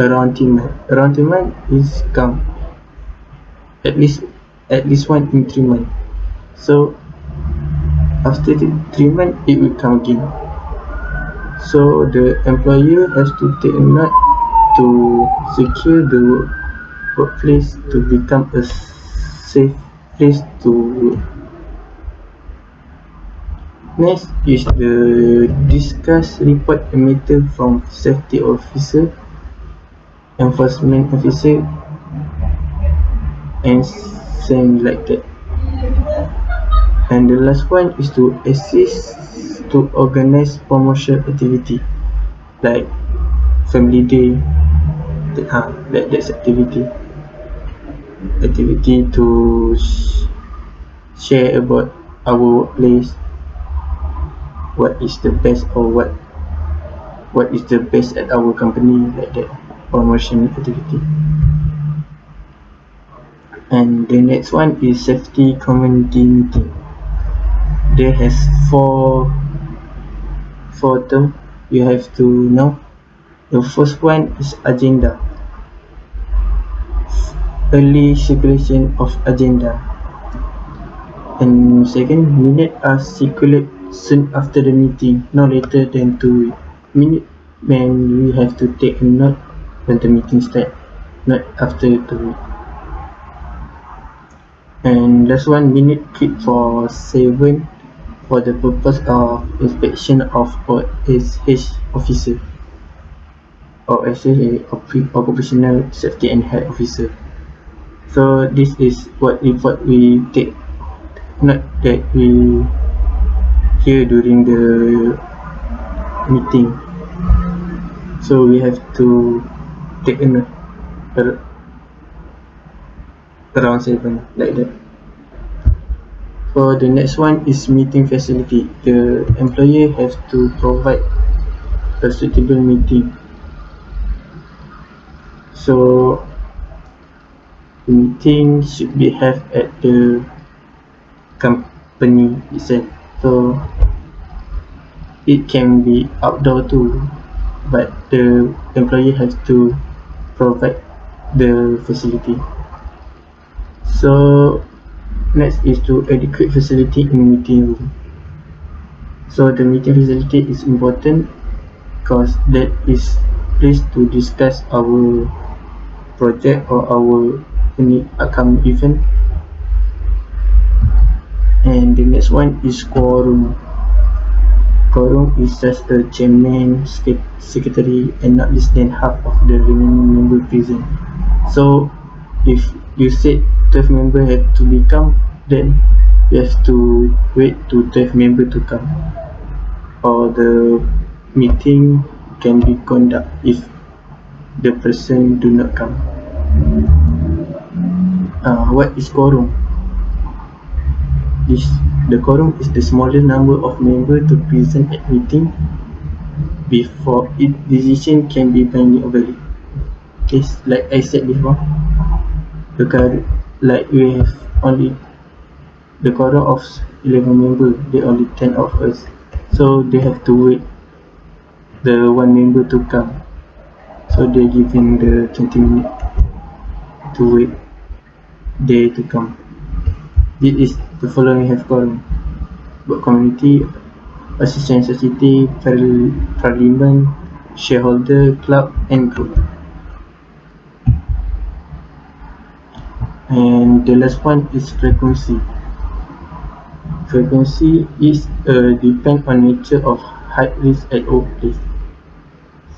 Around 3 months. Around 3 months is come at least 1 in 3 months. So after the 3 months it will come again. So the employer has to take a note to secure the workplace to become a safe place to work. Next is the discuss report a matter from safety officer, enforcement officer, and same like that. And the last one is to assist to organize promotional activity like family day, that's activity to share about our workplace, what is the best or what is the best at our company, like that promotion activity. And the next one is safety community meeting. There has four terms you have to know. The first one is agenda, early circulation of agenda, and second, minutes are circulated soon after the meeting, no later than 2 weeks. Minute when we have to take a note when the meeting start, not after 2 weeks. And last one, minute keep for 7 for the purpose of inspection of OSH officer or occupational safety and health officer. So this is what report we take note that we hear during the meeting. So we have to take a note around 7 like that. For the next one is meeting facility. The employer has to provide a suitable meeting. So the meeting should be held at the company itself. So it can be outdoor too, but the employer has to provide the facility. So next is to adequate facility in meeting room. So the meeting facility is important because that is place to discuss our project or our any upcoming event. And the next one is quorum. Quorum is just the chairman, secretary, and not less than half of the remaining member present. So if you said 12 members have to become, then you have to wait to 12 members to come, or the meeting can be conducted if the person do not come. What is quorum? The quorum is the smallest number of members to present at meeting before its decision can be binding or valid. Okay, like I said before, like we have only the quorum of 11 members, there only 10 of us, so they have to wait the one member to come, so they giving the 20 minutes to wait they to come. This is the following have quorum: work community, assistant society, parliament, shareholder, club, and group. And the last one is frequency. Frequency is depend on nature of high risk at workplace.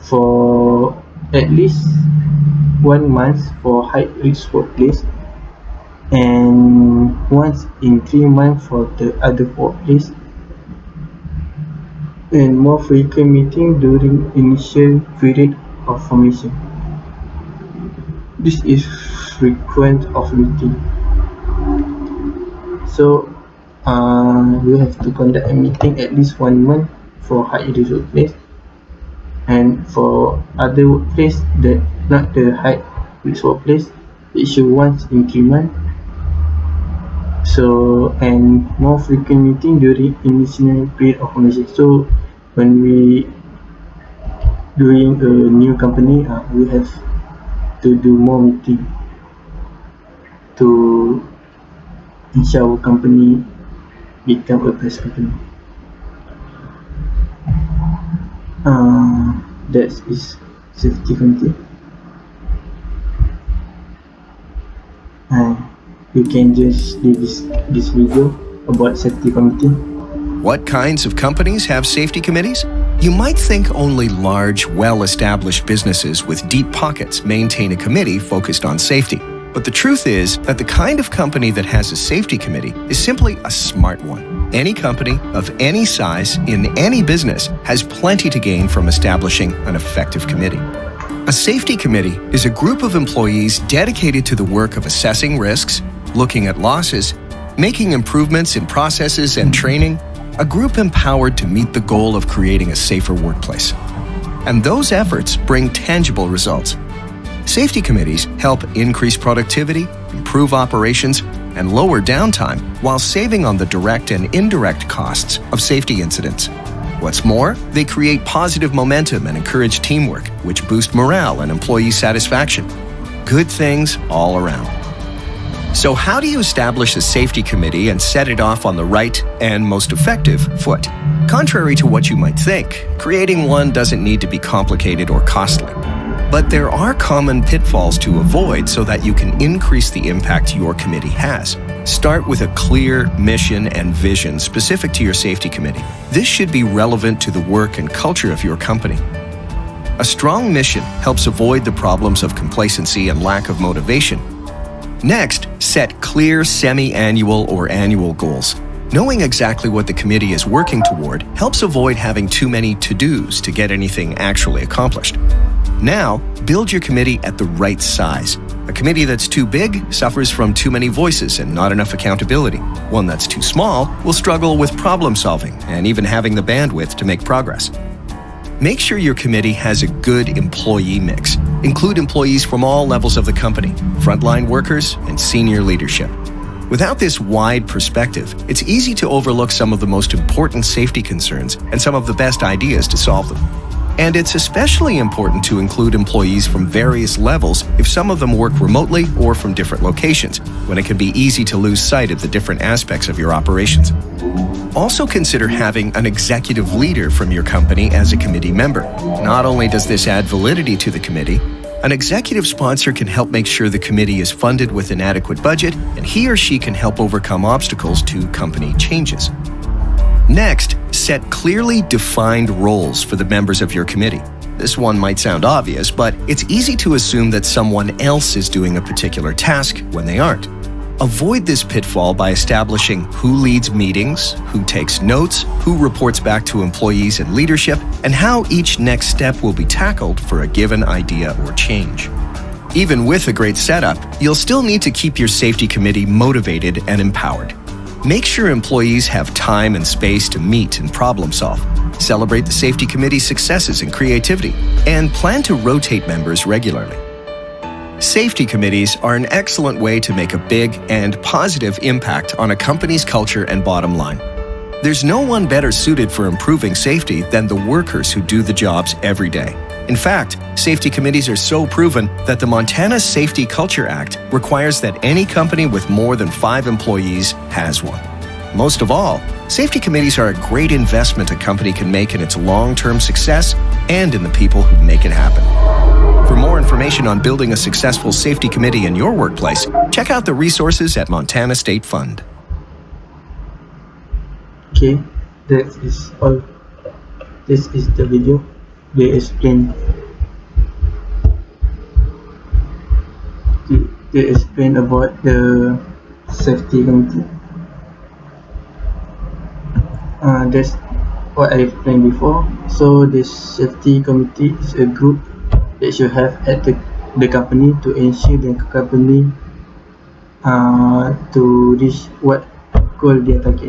For at least 1 month for high risk workplace, and once in 3 months for the other workplace, and more frequent meeting during initial period of formation. This is frequent of meeting. So we have to conduct a meeting at least 1 month for high risk workplace, and for other workplace that not the high risk workplace, it should once in 3 months. So, and more frequent meeting during initial period of ownership. So when we doing a new company, we have to do more meeting to ensure our company become a best company. That is safety committee. You can just leave this video about safety committee. What kinds of companies have safety committees? You might think only large, well-established businesses with deep pockets maintain a committee focused on safety. But the truth is that the kind of company that has a safety committee is simply a smart one. Any company of any size in any business has plenty to gain from establishing an effective committee. A safety committee is a group of employees dedicated to the work of assessing risks, looking at losses, making improvements in processes and training, a group empowered to meet the goal of creating a safer workplace. And those efforts bring tangible results. Safety committees help increase productivity, improve operations, and lower downtime while saving on the direct and indirect costs of safety incidents. What's more, they create positive momentum and encourage teamwork, which boost morale and employee satisfaction. Good things all around. So how do you establish a safety committee and set it off on the right and most effective foot? Contrary to what you might think, creating one doesn't need to be complicated or costly. But there are common pitfalls to avoid so that you can increase the impact your committee has. Start with a clear mission and vision specific to your safety committee. This should be relevant to the work and culture of your company. A strong mission helps avoid the problems of complacency and lack of motivation. Next, set clear semi-annual or annual goals. Knowing exactly what the committee is working toward helps avoid having too many to-dos to get anything actually accomplished. Now, build your committee at the right size. A committee that's too big suffers from too many voices and not enough accountability. One that's too small will struggle with problem solving and even having the bandwidth to make progress. Make sure your committee has a good employee mix. Include employees from all levels of the company, frontline workers, and senior leadership. Without this wide perspective, it's easy to overlook some of the most important safety concerns and some of the best ideas to solve them. And it's especially important to include employees from various levels if some of them work remotely or from different locations, when it can be easy to lose sight of the different aspects of your operations. Also consider having an executive leader from your company as a committee member. Not only does this add validity to the committee, an executive sponsor can help make sure the committee is funded with an adequate budget, and he or she can help overcome obstacles to company changes. Next, set clearly defined roles for the members of your committee. This one might sound obvious, but it's easy to assume that someone else is doing a particular task when they aren't. Avoid this pitfall by establishing who leads meetings, who takes notes, who reports back to employees and leadership, and how each next step will be tackled for a given idea or change. Even with a great setup, you'll still need to keep your safety committee motivated and empowered. Make sure employees have time and space to meet and problem solve. Celebrate the safety committee's successes and creativity, and plan to rotate members regularly. Safety committees are an excellent way to make a big and positive impact on a company's culture and bottom line. There's no one better suited for improving safety than the workers who do the jobs every day. In fact, safety committees are so proven that the Montana Safety Culture Act requires that any company with more than 5 employees has one. Most of all, safety committees are a great investment a company can make in its long-term success and in the people who make it happen. For more information on building a successful safety committee in your workplace, check out the resources at Montana State Fund. Okay, that is all. This is the video. They explain about the safety committee. That's what I explained before. So the safety committee is a group that should have at the company to ensure the company to reach what goal they are target.